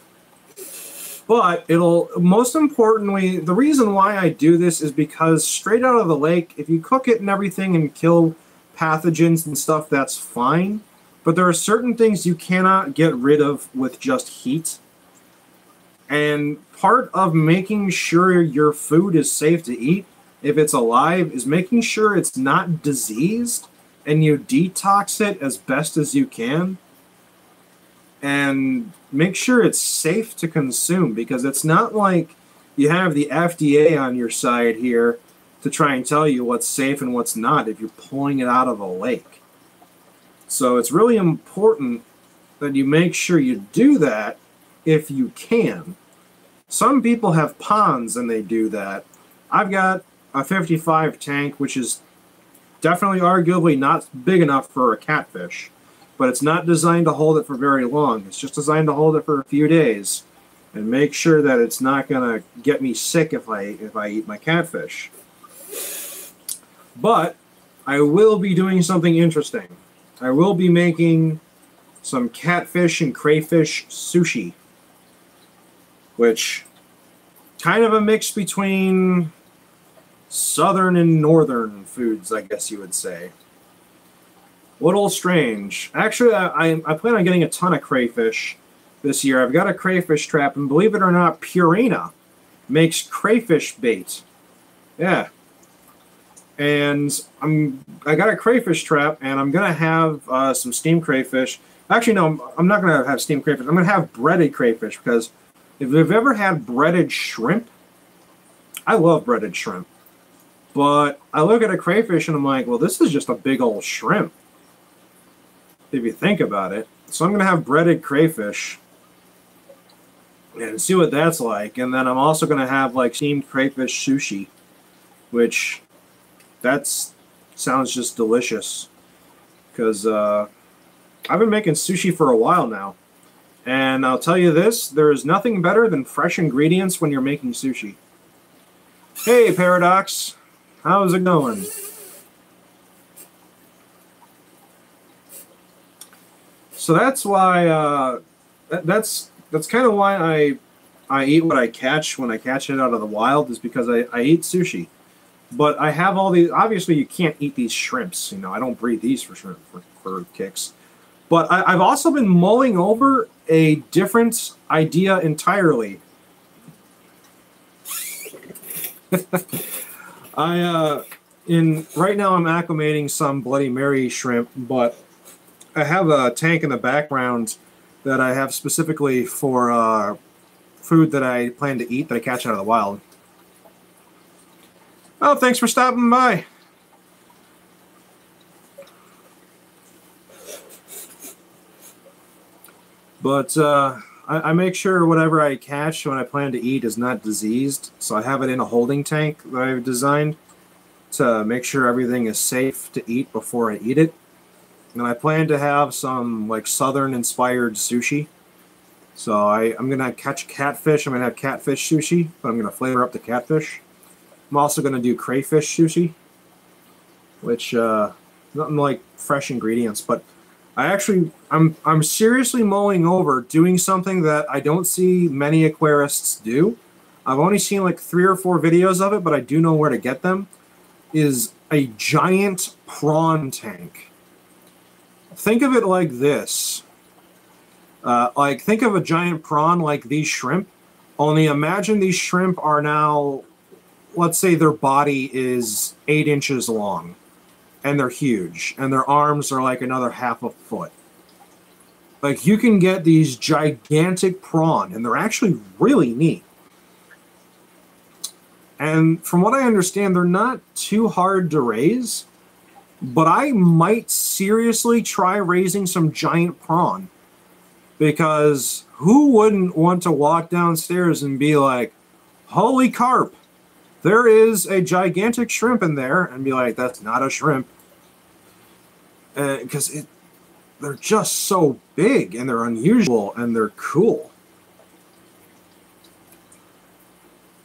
But it'll, most importantly, the reason why I do this is because straight out of the lake, if you cook it and everything and kill pathogens and stuff, that's fine. But there are certain things you cannot get rid of with just heat. And part of making sure your food is safe to eat, if it's alive, is making sure it's not diseased and you detox it as best as you can. And make sure it's safe to consume, because it's not like you have the FDA on your side here to try and tell you what's safe and what's not if you're pulling it out of a lake. So it's really important that you make sure you do that if you can. Some people have ponds and they do that. I've got a 55 tank, which is definitely arguably not big enough for a catfish. But it's not designed to hold it for very long. It's just designed to hold it for a few days and make sure that it's not going to get me sick if I eat my catfish. But I will be doing something interesting. I will be making some catfish and crayfish sushi, which kind of a mix between southern and northern foods, I guess you would say. Little strange. Actually, I plan on getting a ton of crayfish this year. I've got a crayfish trap, and believe it or not, Purina makes crayfish bait. Yeah. And I got a crayfish trap, and I'm gonna have some steamed crayfish. Actually, no, I'm not gonna have steamed crayfish. I'm gonna have breaded crayfish, because if you've ever had breaded shrimp, I love breaded shrimp. But I look at a crayfish and I'm like, well, this is just a big old shrimp, if you think about it. So I'm gonna have breaded crayfish and see what that's like. And then I'm also gonna have like steamed crayfish sushi, which sounds just delicious, because I've been making sushi for a while now, and I'll tell you this, there is nothing better than fresh ingredients when you're making sushi. Hey Paradox, how's it going? So that's why that's kind of why I eat what I catch when I catch it out of the wild, is because I eat sushi. But I have all these. Obviously, you can't eat these shrimps. You know, I don't breed these for shrimp for kicks. But I've also been mulling over a different idea entirely. Right now I'm acclimating some Bloody Mary shrimp, but I have a tank in the background that I have specifically for food that I plan to eat that I catch out of the wild. Oh, thanks for stopping by. But I make sure whatever I catch when I plan to eat is not diseased, so I have it in a holding tank that I've designed to make sure everything is safe to eat before I eat it. And I plan to have some like southern-inspired sushi. So I'm going to catch catfish. I'm going to have catfish sushi, but I'm going to flavor up the catfish. I'm also going to do crayfish sushi, which nothing like fresh ingredients, but I'm seriously mulling over doing something that I don't see many aquarists do. I've only seen like 3 or 4 videos of it, but I do know where to get them. Is a giant prawn tank. Think of it like this. Like think of a giant prawn like these shrimp. Only imagine these shrimp are now, let's say their body is 8 inches long, and they're huge, and their arms are like another half a foot. Like, you can get these gigantic prawn, and they're actually really neat. And from what I understand, they're not too hard to raise, but I might seriously try raising some giant prawn, because who wouldn't want to walk downstairs and be like, holy carp, there is a gigantic shrimp in there, and be like, that's not a shrimp. Because they're just so big, and they're unusual, and they're cool.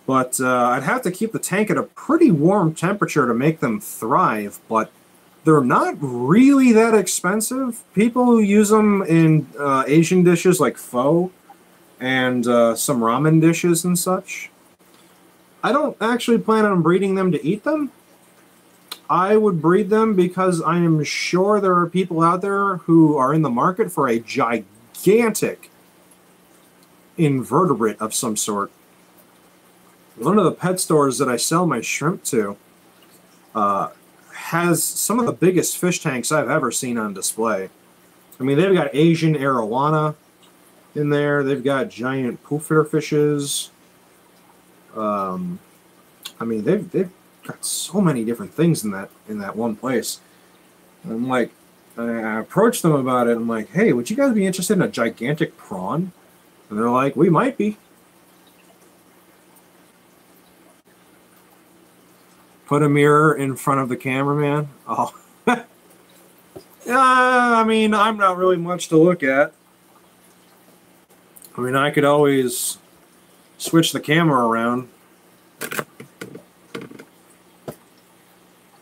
But I'd have to keep the tank at a pretty warm temperature to make them thrive, but they're not really that expensive. People who use them in Asian dishes like pho and some ramen dishes and such. I don't actually plan on breeding them to eat them. I would breed them because I am sure there are people out there who are in the market for a gigantic invertebrate of some sort. One of the pet stores that I sell my shrimp to has some of the biggest fish tanks I've ever seen on display. I mean, they've got Asian arowana in there. They've got giant poofer fishes. I mean, they've got so many different things in that one place. And I'm like, I approached them about it. I'm like, hey, would you guys be interested in a gigantic prawn? And they're like, we might be. Put a mirror in front of the cameraman. Oh. Yeah, I mean, I'm not really much to look at. I mean, I could always switch the camera around.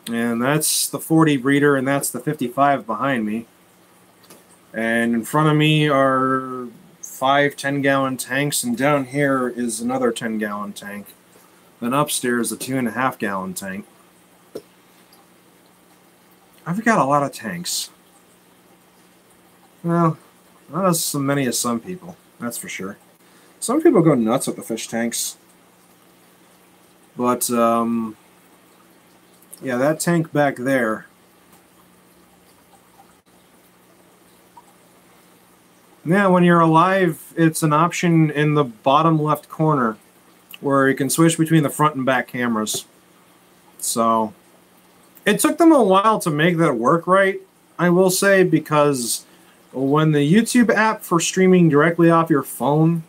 And that's the 40 breeder, and that's the 55 behind me. And in front of me are 5 10-gallon tanks, and down here is another 10-gallon tank. Then upstairs, a 2.5-gallon tank. I've got a lot of tanks. Well, not as many as some people. That's for sure. Some people go nuts with the fish tanks. But, yeah, that tank back there. Yeah, when you're alive, it's an option in the bottom left corner where you can switch between the front and back cameras. So, it took them a while to make that work right, I will say, because when the YouTube app for streaming directly off your phone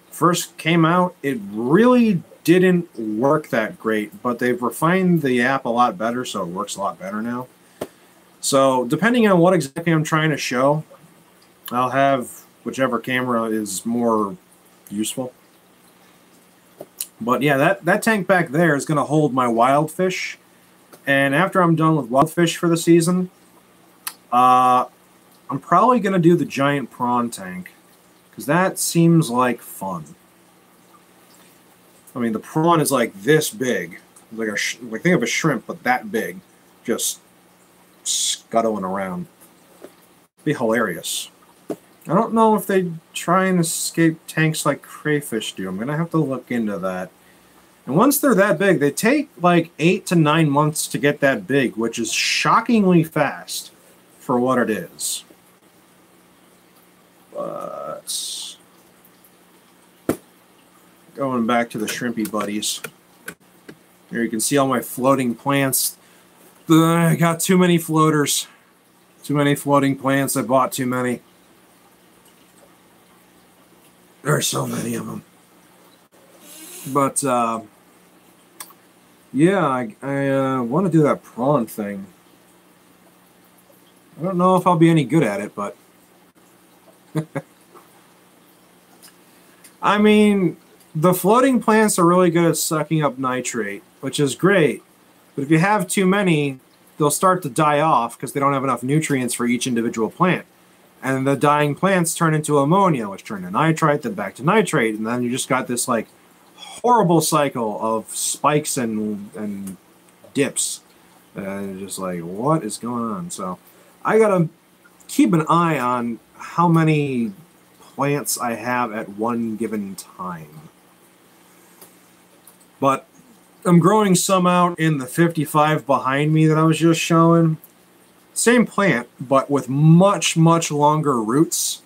first came out, it really didn't work that great, but they've refined the app a lot better, so it works a lot better now. So, depending on what exactly I'm trying to show, I'll have whichever camera is more useful. But yeah, that tank back there is going to hold my wild fish. And after I'm done with wild fish for the season, I'm probably going to do the giant prawn tank, because that seems like fun. I mean, the prawn is like this big. Like think of a shrimp, but that big. Just scuttling around. Be hilarious. I don't know if they try and escape tanks like crayfish do. I'm going to have to look into that. And once they're that big, they take like 8 to 9 months to get that big, which is shockingly fast for what it is. But going back to the shrimpy buddies. Here you can see all my floating plants. I got too many floaters. Too many floating plants. I bought too many. There are so many of them. But, yeah, I want to do that prawn thing. I don't know if I'll be any good at it, but... I mean, the floating plants are really good at sucking up nitrate, which is great. But if you have too many, they'll start to die off because they don't have enough nutrients for each individual plant. And the dying plants turn into ammonia, which turn to nitrite, then back to nitrate, and then you just got this like horrible cycle of spikes and dips. Just like, what is going on? So I gotta keep an eye on how many plants I have at one given time. But I'm growing some out in the 55 behind me that I was just showing. Same plant, but with much, much longer roots,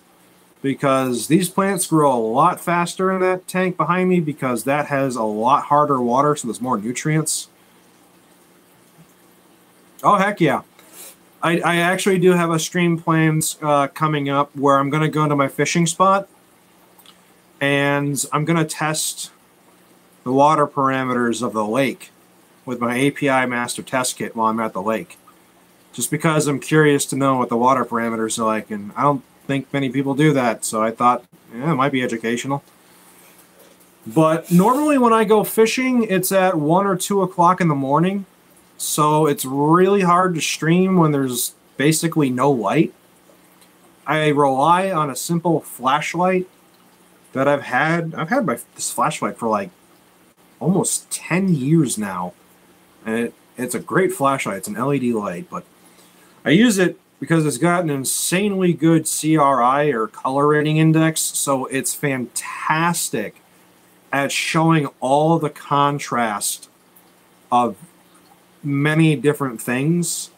because these plants grow a lot faster in that tank behind me because that has a lot harder water, so there's more nutrients. Oh, heck yeah. I actually do have a stream plans coming up where I'm going to go into my fishing spot and I'm going to test the water parameters of the lake with my API master test kit while I'm at the lake. Just because I'm curious to know what the water parameters are like, and I don't think many people do that, so I thought, yeah, it might be educational. But normally when I go fishing, it's at 1 or 2 o'clock in the morning, so it's really hard to stream when there's basically no light. I rely on a simple flashlight that I've had this flashlight for like almost 10 years now, and it's a great flashlight. It's an LED light, but I use it because it's got an insanely good CRI, or color rating index, so it's fantastic at showing all the contrast of many different things.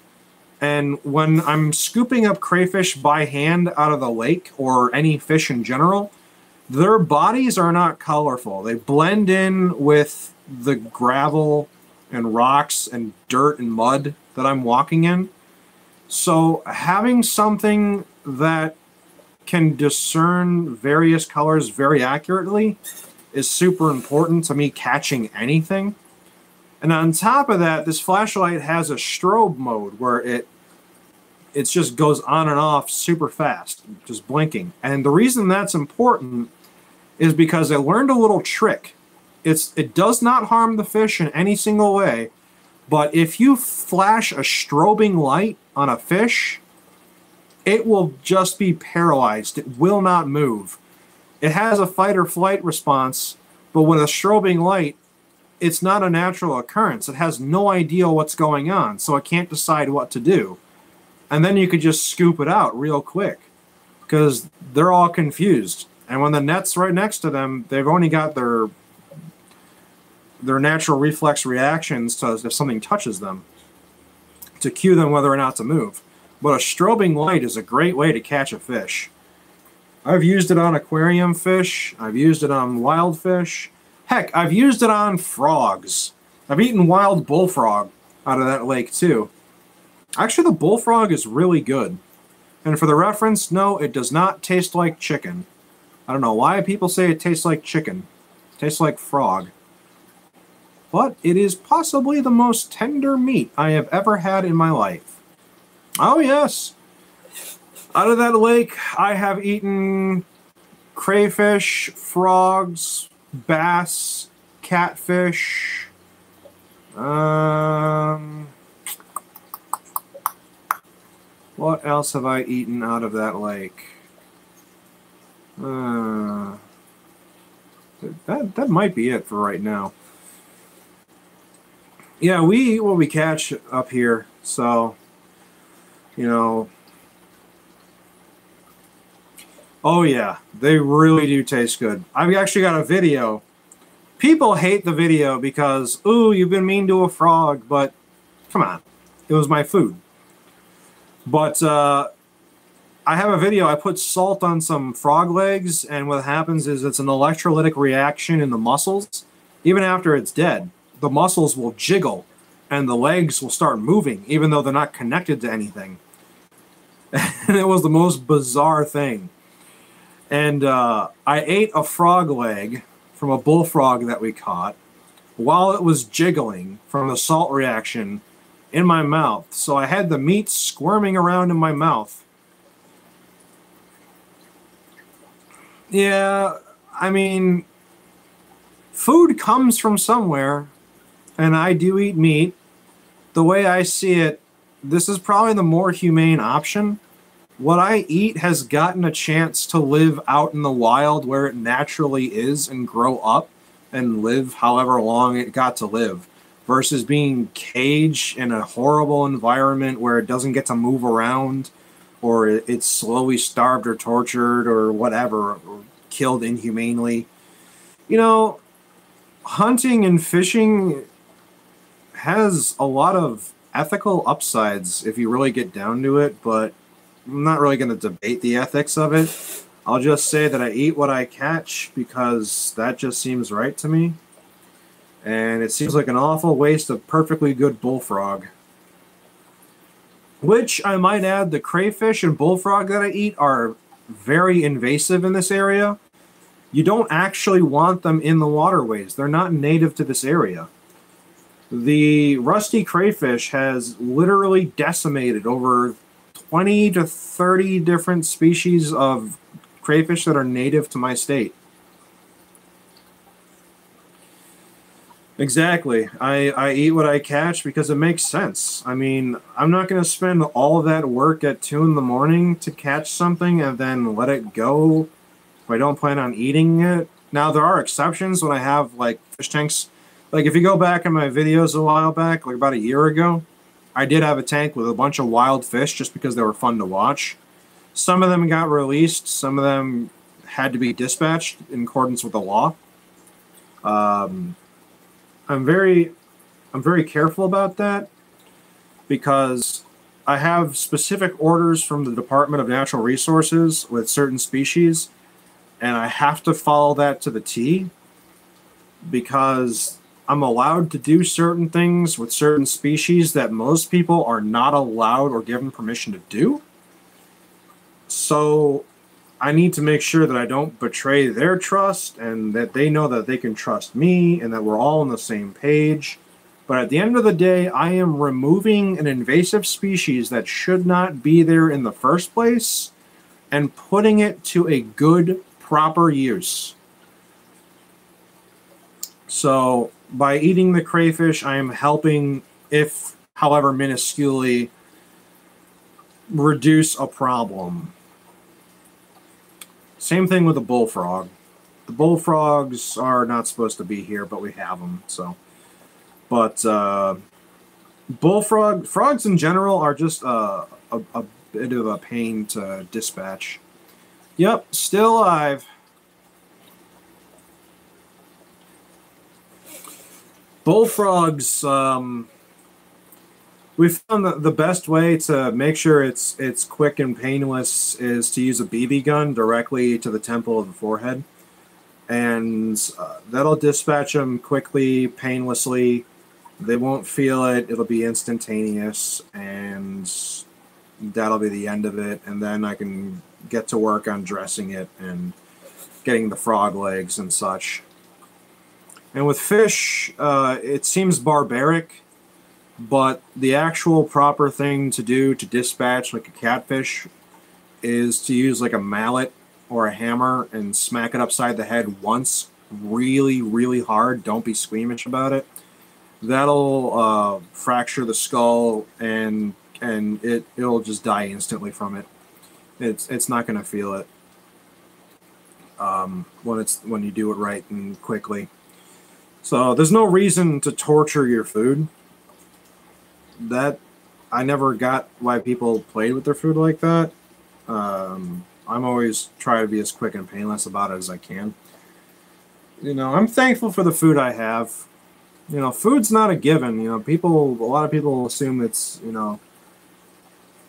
And when I'm scooping up crayfish by hand out of the lake, or any fish in general, their bodies are not colorful. They blend in with the gravel and rocks and dirt and mud that I'm walking in. So having something that can discern various colors very accurately is super important to me catching anything. And on top of that, this flashlight has a strobe mode where it just goes on and off super fast, just blinking. And the reason that's important is because I learned a little trick. It does not harm the fish in any single way, but if you flash a strobing light on a fish, it will just be paralyzed. It will not move. It has a fight or flight response, but with a strobing light, it's not a natural occurrence. It has no idea what's going on, so it can't decide what to do. And then you could just scoop it out real quick. because they're all confused. And when the net's right next to them, they've only got their natural reflex reactions to if something touches them to cue them whether or not to move. But a strobing light is a great way to catch a fish. I've used it on aquarium fish. I've used it on wild fish. Heck, I've used it on frogs. I've eaten wild bullfrog out of that lake too. Actually, the bullfrog is really good. And for the reference, no, it does not taste like chicken. I don't know why people say it tastes like chicken. It tastes like frog. But it is possibly the most tender meat I have ever had in my life. Oh yes. Out of that lake, I have eaten crayfish, frogs, bass, catfish. What else have I eaten out of that lake? That might be it for right now. Yeah, we eat what we catch up here, so, you know. Oh yeah, they really do taste good. I've actually got a video. People hate the video because, ooh, you've been mean to a frog, but come on, it was my food. But I have a video. I put salt on some frog legs, and what happens is it's an electrolytic reaction in the muscles. Even after it's dead, the muscles will jiggle, and the legs will start moving, even though they're not connected to anything. And it was the most bizarre thing. And I ate a frog leg from a bullfrog that we caught while it was jiggling from the salt reaction in my mouth. So I had the meat squirming around in my mouth. Yeah, I mean, food comes from somewhere, and I do eat meat. The way I see it, this is probably the more humane option. What I eat has gotten a chance to live out in the wild where it naturally is and grow up and live however long it got to live, versus being caged in a horrible environment where it doesn't get to move around, or it's slowly starved or tortured or whatever, or killed inhumanely. You know, hunting and fishing has a lot of ethical upsides if you really get down to it, but I'm not really going to debate the ethics of it. I'll just say that I eat what I catch because that just seems right to me. And it seems like an awful waste of perfectly good bullfrog. Which, I might add, the crayfish and bullfrog that I eat are very invasive in this area. You don't actually want them in the waterways. They're not native to this area. The rusty crayfish has literally decimated over 20 to 30 different species of crayfish that are native to my state. Exactly. I eat what I catch because it makes sense. I mean, I'm not going to spend all of that work at 2 in the morning to catch something and then let it go if I don't plan on eating it. Now, there are exceptions when I have, like, fish tanks. Like, if you go back in my videos a while back, like about a year ago, I did have a tank with a bunch of wild fish just because they were fun to watch. Some of them got released. Some of them had to be dispatched in accordance with the law. I'm very careful about that because I have specific orders from the Department of Natural Resources with certain species, and I have to follow that to the T because I'm allowed to do certain things with certain species that most people are not allowed or given permission to do. So I need to make sure that I don't betray their trust and that they know that they can trust me and that we're all on the same page. But at the end of the day, I am removing an invasive species that should not be there in the first place and putting it to a good, proper use. So by eating the crayfish, I am helping, if however minusculely, reduce a problem. Same thing with the bullfrog. The bullfrogs are not supposed to be here, but we have them. So, but frogs in general are just a bit of a pain to dispatch. Yep, still alive. Bullfrogs, we found that the best way to make sure it's quick and painless is to use a BB gun directly to the temple of the forehead. And that'll dispatch them quickly, painlessly. They won't feel it. It'll be instantaneous, and that'll be the end of it. And then I can get to work on dressing it and getting the frog legs and such. And with fish, it seems barbaric, but the actual proper thing to do to dispatch like a catfish is to use like a mallet or a hammer and smack it upside the head once really, really hard. Don't be squeamish about it. That'll fracture the skull, and it'll just die instantly from it. It's not going to feel it when you do it right and quickly. So there's no reason to torture your food. That I never got why people played with their food like that. I'm always trying to be as quick and painless about it as I can. You know, I'm thankful for the food I have. You know, food's not a given. You know, a lot of people assume it's, you know,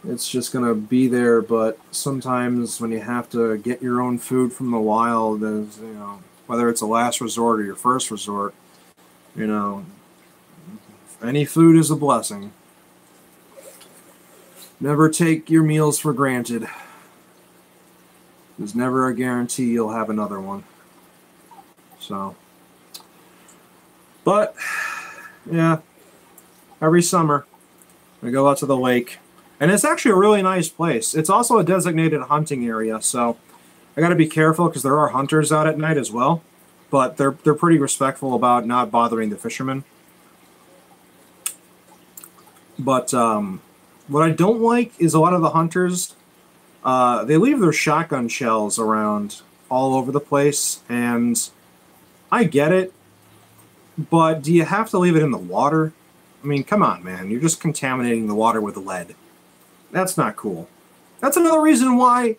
it's just going to be there. But sometimes when you have to get your own food from the wild, there's, you know, whether it's a last resort or your first resort, you know, any food is a blessing. Never take your meals for granted. There's never a guarantee you'll have another one. So, but, yeah, every summer I go out to the lake. And it's actually a really nice place. It's also a designated hunting area, so I got to be careful because there are hunters out at night as well. But they're pretty respectful about not bothering the fishermen. But what I don't like is a lot of the hunters, they leave their shotgun shells around all over the place, and I get it, but do you have to leave it in the water? I mean, come on, man. You're just contaminating the water with lead. That's not cool. That's another reason why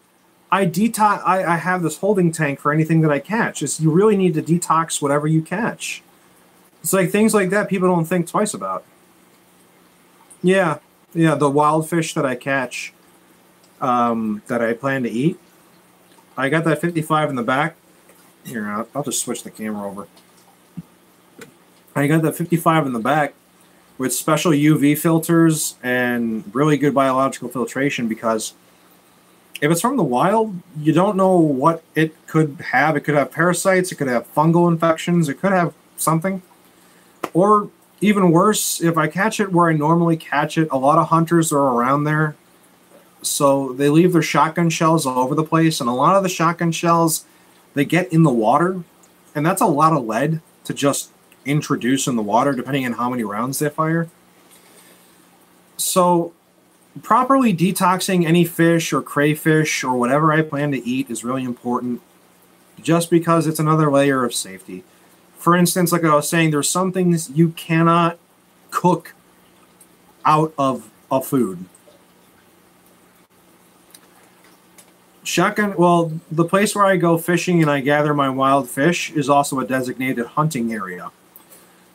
I have this holding tank for anything that I catch. Is you really need to detox whatever you catch. It's like things like that people don't think twice about. Yeah, the wild fish that I catch, that I plan to eat. I got that 55 in the back. Here, I'll just switch the camera over. I got that 55 in the back with special UV filters and really good biological filtration, because if it's from the wild, you don't know what it could have. It could have parasites, it could have fungal infections, it could have something. Or even worse, if I catch it where I normally catch it, a lot of hunters are around there. So they leave their shotgun shells all over the place, and a lot of the shotgun shells, they get in the water, and that's a lot of lead to just introduce in the water, depending on how many rounds they fire. So properly detoxing any fish or crayfish or whatever I plan to eat is really important, just because it's another layer of safety. For instance, like I was saying, there's some things you cannot cook out of a food. Well, the place where I go fishing and I gather my wild fish is also a designated hunting area.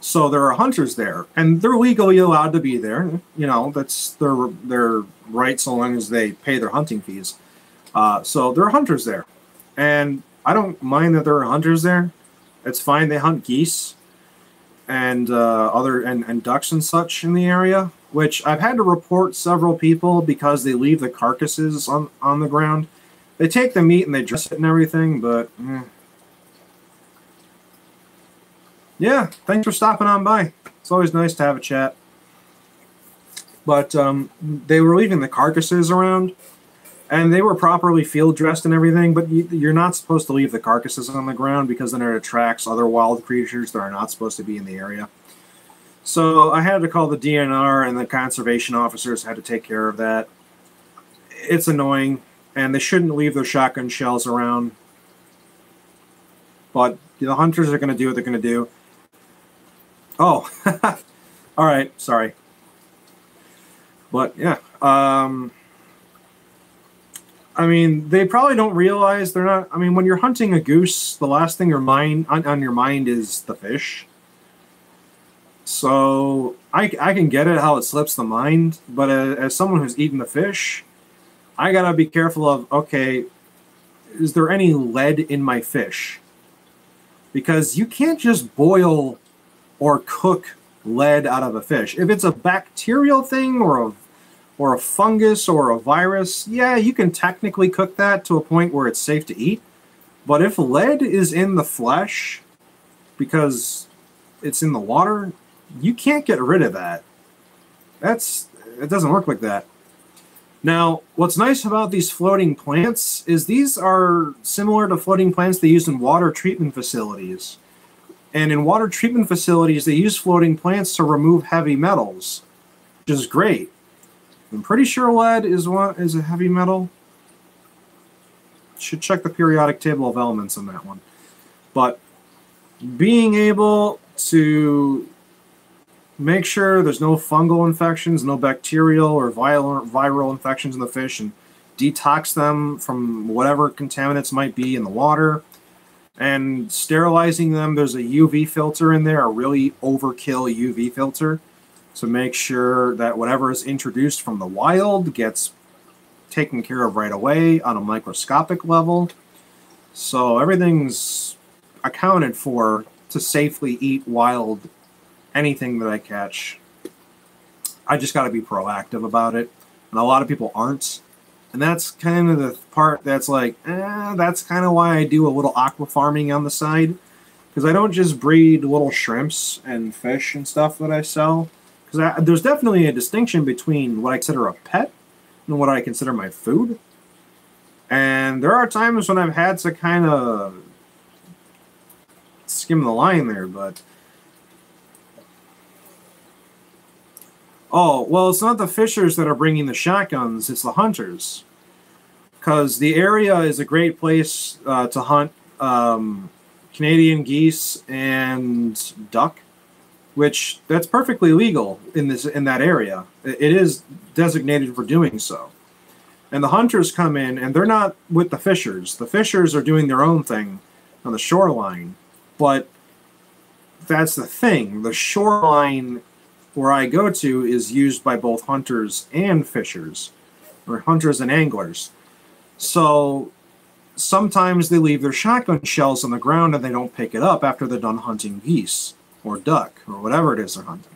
So there are hunters there, and they're legally allowed to be there. You know, that's their right, so long as they pay their hunting fees. So there are hunters there, and I don't mind that there are hunters there. It's fine. They hunt geese and and ducks and such in the area, which I've had to report several people because they leave the carcasses on the ground. They take the meat and they dress it and everything, but yeah, thanks for stopping on by. It's always nice to have a chat. But they were leaving the carcasses around, and they were properly field dressed and everything, but you're not supposed to leave the carcasses on the ground, because then it attracts other wild creatures that are not supposed to be in the area. So I had to call the DNR, and the conservation officers had to take care of that. It's annoying, and they shouldn't leave their shotgun shells around. But the hunters are going to do what they're going to do. Oh, all right, sorry. But yeah, I I mean, they probably don't realize they're not. I mean, when you're hunting a goose, the last thing on your mind is the fish. So I can get it how it slips the mind, but as someone who's eaten the fish, I gotta be careful of, okay, is there any lead in my fish? Because you can't just boil or cook lead out of a fish. If it's a bacterial thing or a fungus or a virus, yeah, you can technically cook that to a point where it's safe to eat. But if lead is in the flesh because it's in the water, you can't get rid of that. It doesn't work like that. Now, what's nice about these floating plants is these are similar to floating plants they use in water treatment facilities. And in water treatment facilities, they use floating plants to remove heavy metals, which is great. I'm pretty sure lead is a heavy metal. Should check the periodic table of elements on that one. But being able to make sure there's no fungal infections, no bacterial or viral infections in the fish, and detox them from whatever contaminants might be in the water. And sterilizing them, there's a UV filter in there, a really overkill UV filter, to make sure that whatever is introduced from the wild gets taken care of right away on a microscopic level. So everything's accounted for to safely eat wild anything that I catch. I just got to be proactive about it, and a lot of people aren't. And that's kind of the part that's like, that's kind of why I do a little aqua farming on the side, because I don't just breed little shrimps and fish and stuff that I sell. Because there's definitely a distinction between what I consider a pet and what I consider my food. And there are times when I've had to kind of skim the line there, but oh, well, it's not the fishers that are bringing the shotguns, it's the hunters. Because the area is a great place to hunt Canadian geese and duck, which that's perfectly legal in that area. It is designated for doing so. And the hunters come in, and they're not with the fishers. The fishers are doing their own thing on the shoreline. But that's the thing. The shoreline where I go to is used by both hunters and fishers, or hunters and anglers. So sometimes they leave their shotgun shells on the ground and they don't pick it up after they're done hunting geese or duck or whatever it is they're hunting.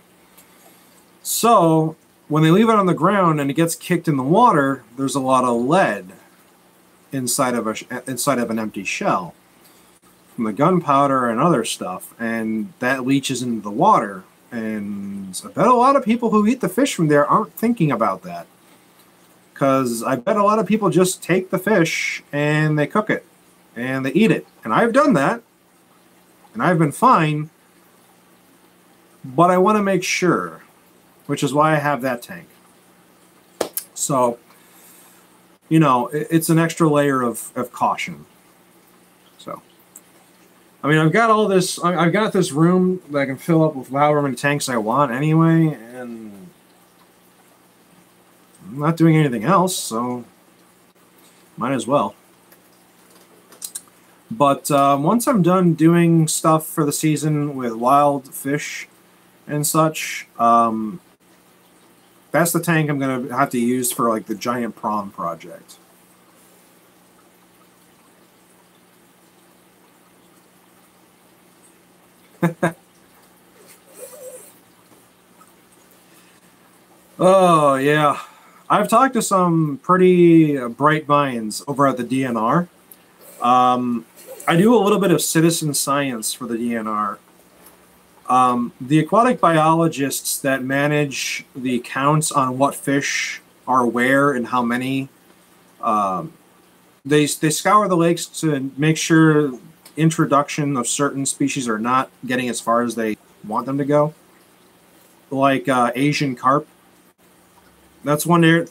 So when they leave it on the ground and it gets kicked in the water, there's a lot of lead inside of an empty shell from the gunpowder and other stuff, and that leaches into the water. And I bet a lot of people who eat the fish from there aren't thinking about that. Because I bet a lot of people just take the fish and they cook it and they eat it. And I've done that. And I've been fine. But I want to make sure, which is why I have that tank. So, you know, it's an extra layer of caution. So, I mean, I've got all this, I've got this room that I can fill up with however many tanks I want anyway, and I'm not doing anything else, so might as well. But once I'm done doing stuff for the season with wild fish and such, that's the tank I'm going to have to use for like the giant prawn project. Oh, yeah. I've talked to some pretty bright minds over at the DNR. I do a little bit of citizen science for the DNR. The aquatic biologists that manage the counts on what fish are where and how many, they scour the lakes to make sure introduction of certain species are not getting as far as they want them to go. Like Asian carp. That's one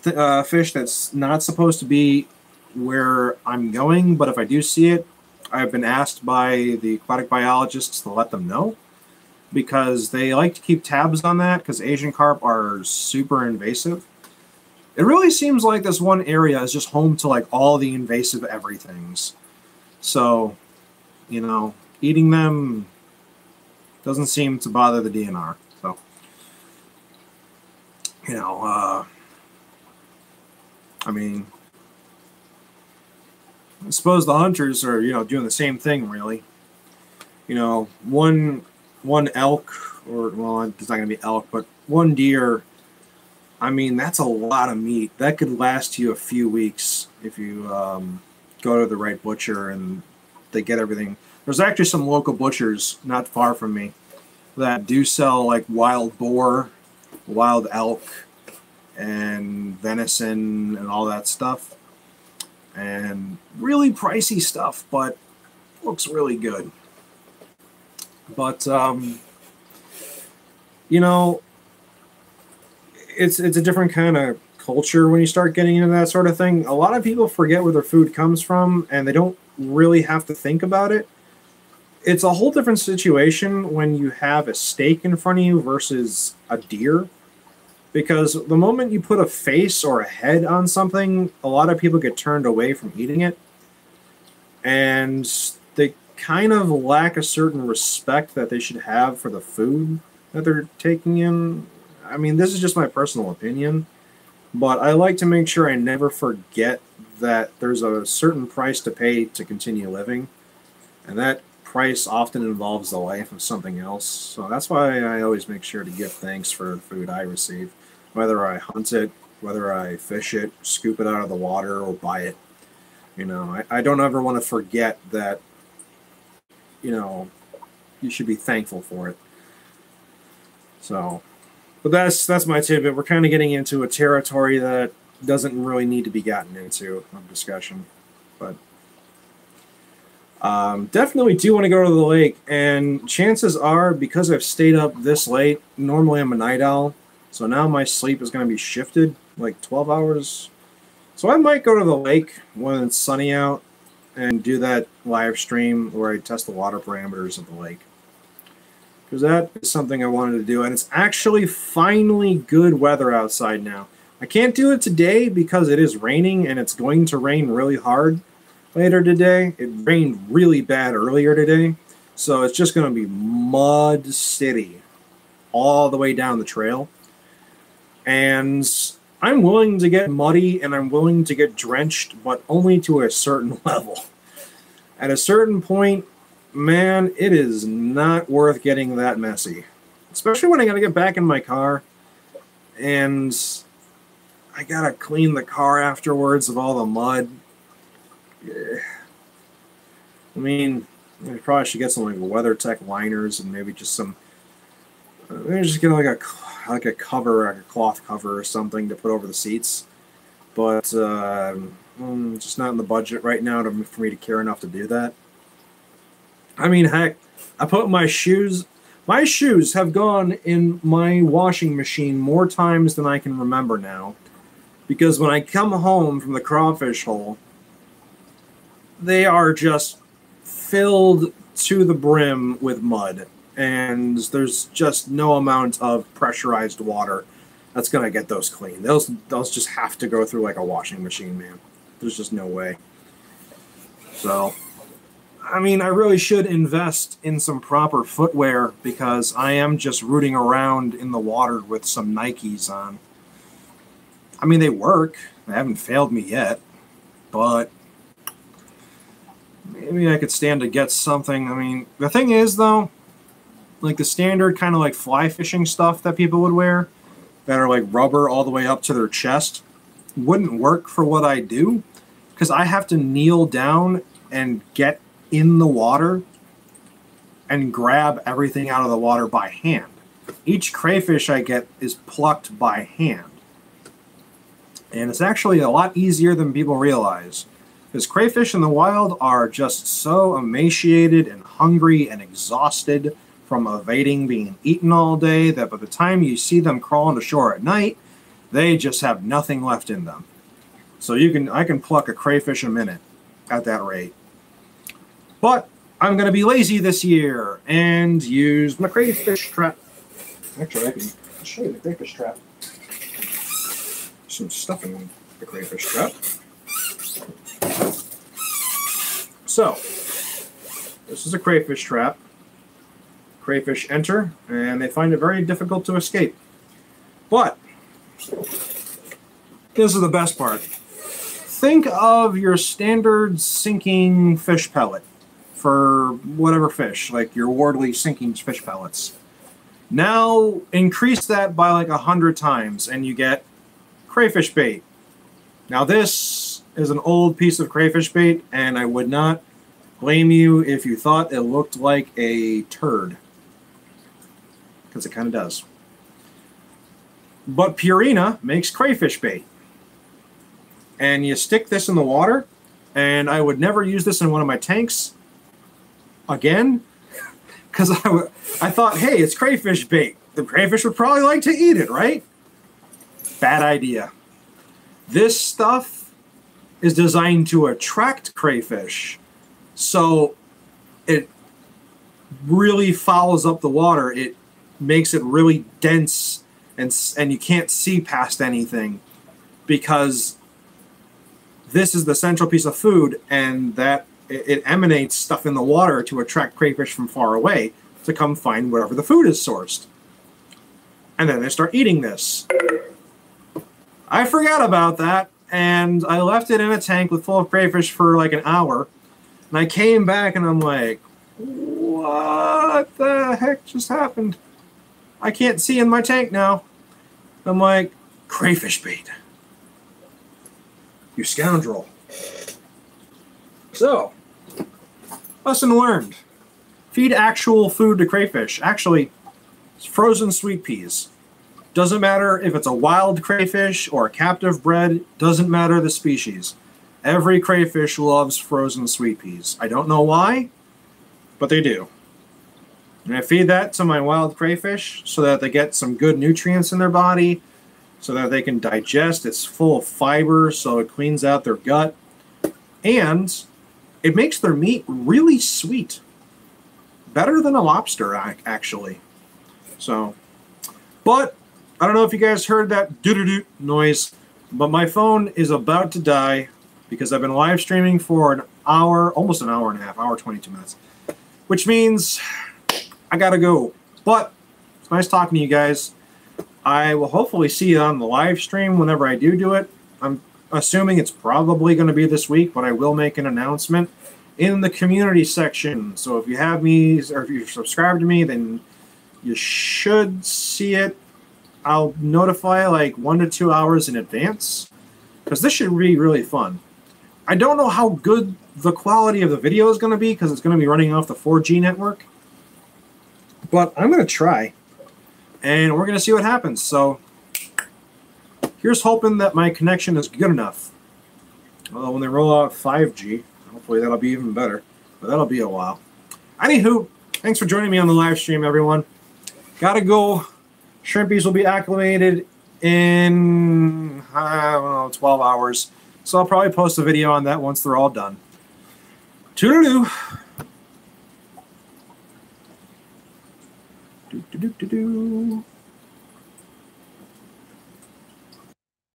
fish that's not supposed to be where I'm going, but if I do see it, I've been asked by the aquatic biologists to let them know, because they like to keep tabs on that, because Asian carp are super invasive. It really seems like this one area is just home to like all the invasive everythings. So, you know, eating them doesn't seem to bother the DNR. So, you know, I mean, I suppose the hunters are, you know, doing the same thing, really. You know, one elk, or, well, it's not going to be elk, but one deer, I mean, that's a lot of meat. That could last you a few weeks if you go to the right butcher and they get everything. There's actually some local butchers not far from me that do sell like wild boar, wild elk, and venison and all that stuff. And really pricey stuff, but looks really good. But, you know, it's a different kind of culture when you start getting into that sort of thing. A lot of people forget where their food comes from, and they don't really have to think about it. It's a whole different situation when you have a steak in front of you versus a deer. Because the moment you put a face or a head on something, a lot of people get turned away from eating it. And they kind of lack a certain respect that they should have for the food that they're taking in. I mean, this is just my personal opinion, but I like to make sure I never forget that there's a certain price to pay to continue living, and that price often involves the life of something else. So that's why I always make sure to give thanks for the food I receive, whether I hunt it, whether I fish it, scoop it out of the water, or buy it. You know, I don't ever want to forget that, you know, you should be thankful for it. So, but that's my tidbit. We're kind of getting into a territory that doesn't really need to be gotten into of discussion. But definitely do want to go to the lake. And chances are, because I've stayed up this late, normally I'm a night owl, so now my sleep is going to be shifted like 12 hours. So I might go to the lake when it's sunny out and do that live stream where I test the water parameters of the lake. Because that is something I wanted to do. And it's actually finally good weather outside now. I can't do it today because it is raining, and it's going to rain really hard later today. It rained really bad earlier today. So it's just going to be mud city all the way down the trail. And I'm willing to get muddy and I'm willing to get drenched, but only to a certain level. At a certain point, man, it is not worth getting that messy. Especially when I got to get back in my car and I got to clean the car afterwards of all the mud. Yeah. I mean, I probably should get some like WeatherTech liners and maybe just some. Maybe just get like a cover, like a cloth cover or something to put over the seats. But just not in the budget right now for me to care enough to do that. I mean, heck, I put my shoes. My shoes have gone in my washing machine more times than I can remember now. Because when I come home from the crawfish hole, they are just filled to the brim with mud. And there's just no amount of pressurized water that's going to get those clean. Those just have to go through like a washing machine, man. There's just no way. So, I mean, I really should invest in some proper footwear because I am just rooting around in the water with some Nikes on. I mean, they work. They haven't failed me yet. But maybe I could stand to get something. I mean, the thing is, though, like the standard kind of like fly fishing stuff that people would wear that are like rubber all the way up to their chest wouldn't work for what I do because I have to kneel down and get in the water and grab everything out of the water by hand. Each crayfish I get is plucked by hand. And it's actually a lot easier than people realize because crayfish in the wild are just so emaciated and hungry and exhausted from evading being eaten all day that by the time you see them crawling to shore at night, they just have nothing left in them. So I can pluck a crayfish a minute at that rate. But I'm going to be lazy this year and use my crayfish trap. Actually, I can show you the crayfish trap. some stuff in the crayfish trap. So, this is a crayfish trap. Crayfish enter, and they find it very difficult to escape. But, this is the best part. Think of your standard sinking fish pellet for whatever fish, like your Wardley sinking fish pellets. Now, increase that by like 100 times, and you get crayfish bait. Now, this is an old piece of crayfish bait, and I would not blame you if you thought it looked like a turd, because it kind of does. But Purina makes crayfish bait. And you stick this in the water, and I would never use this in one of my tanks again, because I thought, hey, it's crayfish bait. The crayfish would probably like to eat it, right? Bad idea. This stuff is designed to attract crayfish, so it really fouls up the water. It makes it really dense, and you can't see past anything, because this is the central piece of food, and that it emanates stuff in the water to attract crayfish from far away to come find wherever the food is sourced. And then they start eating this. I forgot about that, and I left it in a tank full of crayfish for like an hour. And I came back, and I'm like, what the heck just happened? I can't see in my tank now. I'm like, crayfish bait. You scoundrel. So, lesson learned. Feed actual food to crayfish. Actually, it's frozen sweet peas. Doesn't matter if it's a wild crayfish or a captive bred. Doesn't matter the species. Every crayfish loves frozen sweet peas. I don't know why, but they do. And I feed that to my wild crayfish so that they get some good nutrients in their body, so that they can digest. It's full of fiber, so it cleans out their gut. And it makes their meat really sweet. Better than a lobster, actually. So, but I don't know if you guys heard that doo-doo-doo noise, but my phone is about to die because I've been live streaming for an hour, almost an hour and a half, hour 22 minutes, which means I gotta go. But it's nice talking to you guys. I will hopefully see you on the live stream whenever I do it. I'm assuming it's probably going to be this week, but I will make an announcement in the community section. So if you have me, or if you're subscribed to me, then you should see it. I'll notify like 1 to 2 hours in advance, because this should be really fun. I don't know how good the quality of the video is going to be, because it's going to be running off the 4G network, but I'm going to try. And we're going to see what happens. So here's hoping that my connection is good enough. Although when they roll out 5G, hopefully that'll be even better. But that'll be a while. Anywho, thanks for joining me on the live stream, everyone. Gotta go. Shrimpies will be acclimated in, I don't know, 12 hours. So I'll probably post a video on that once they're all done. Toodaloo. Do, do, do, do, do.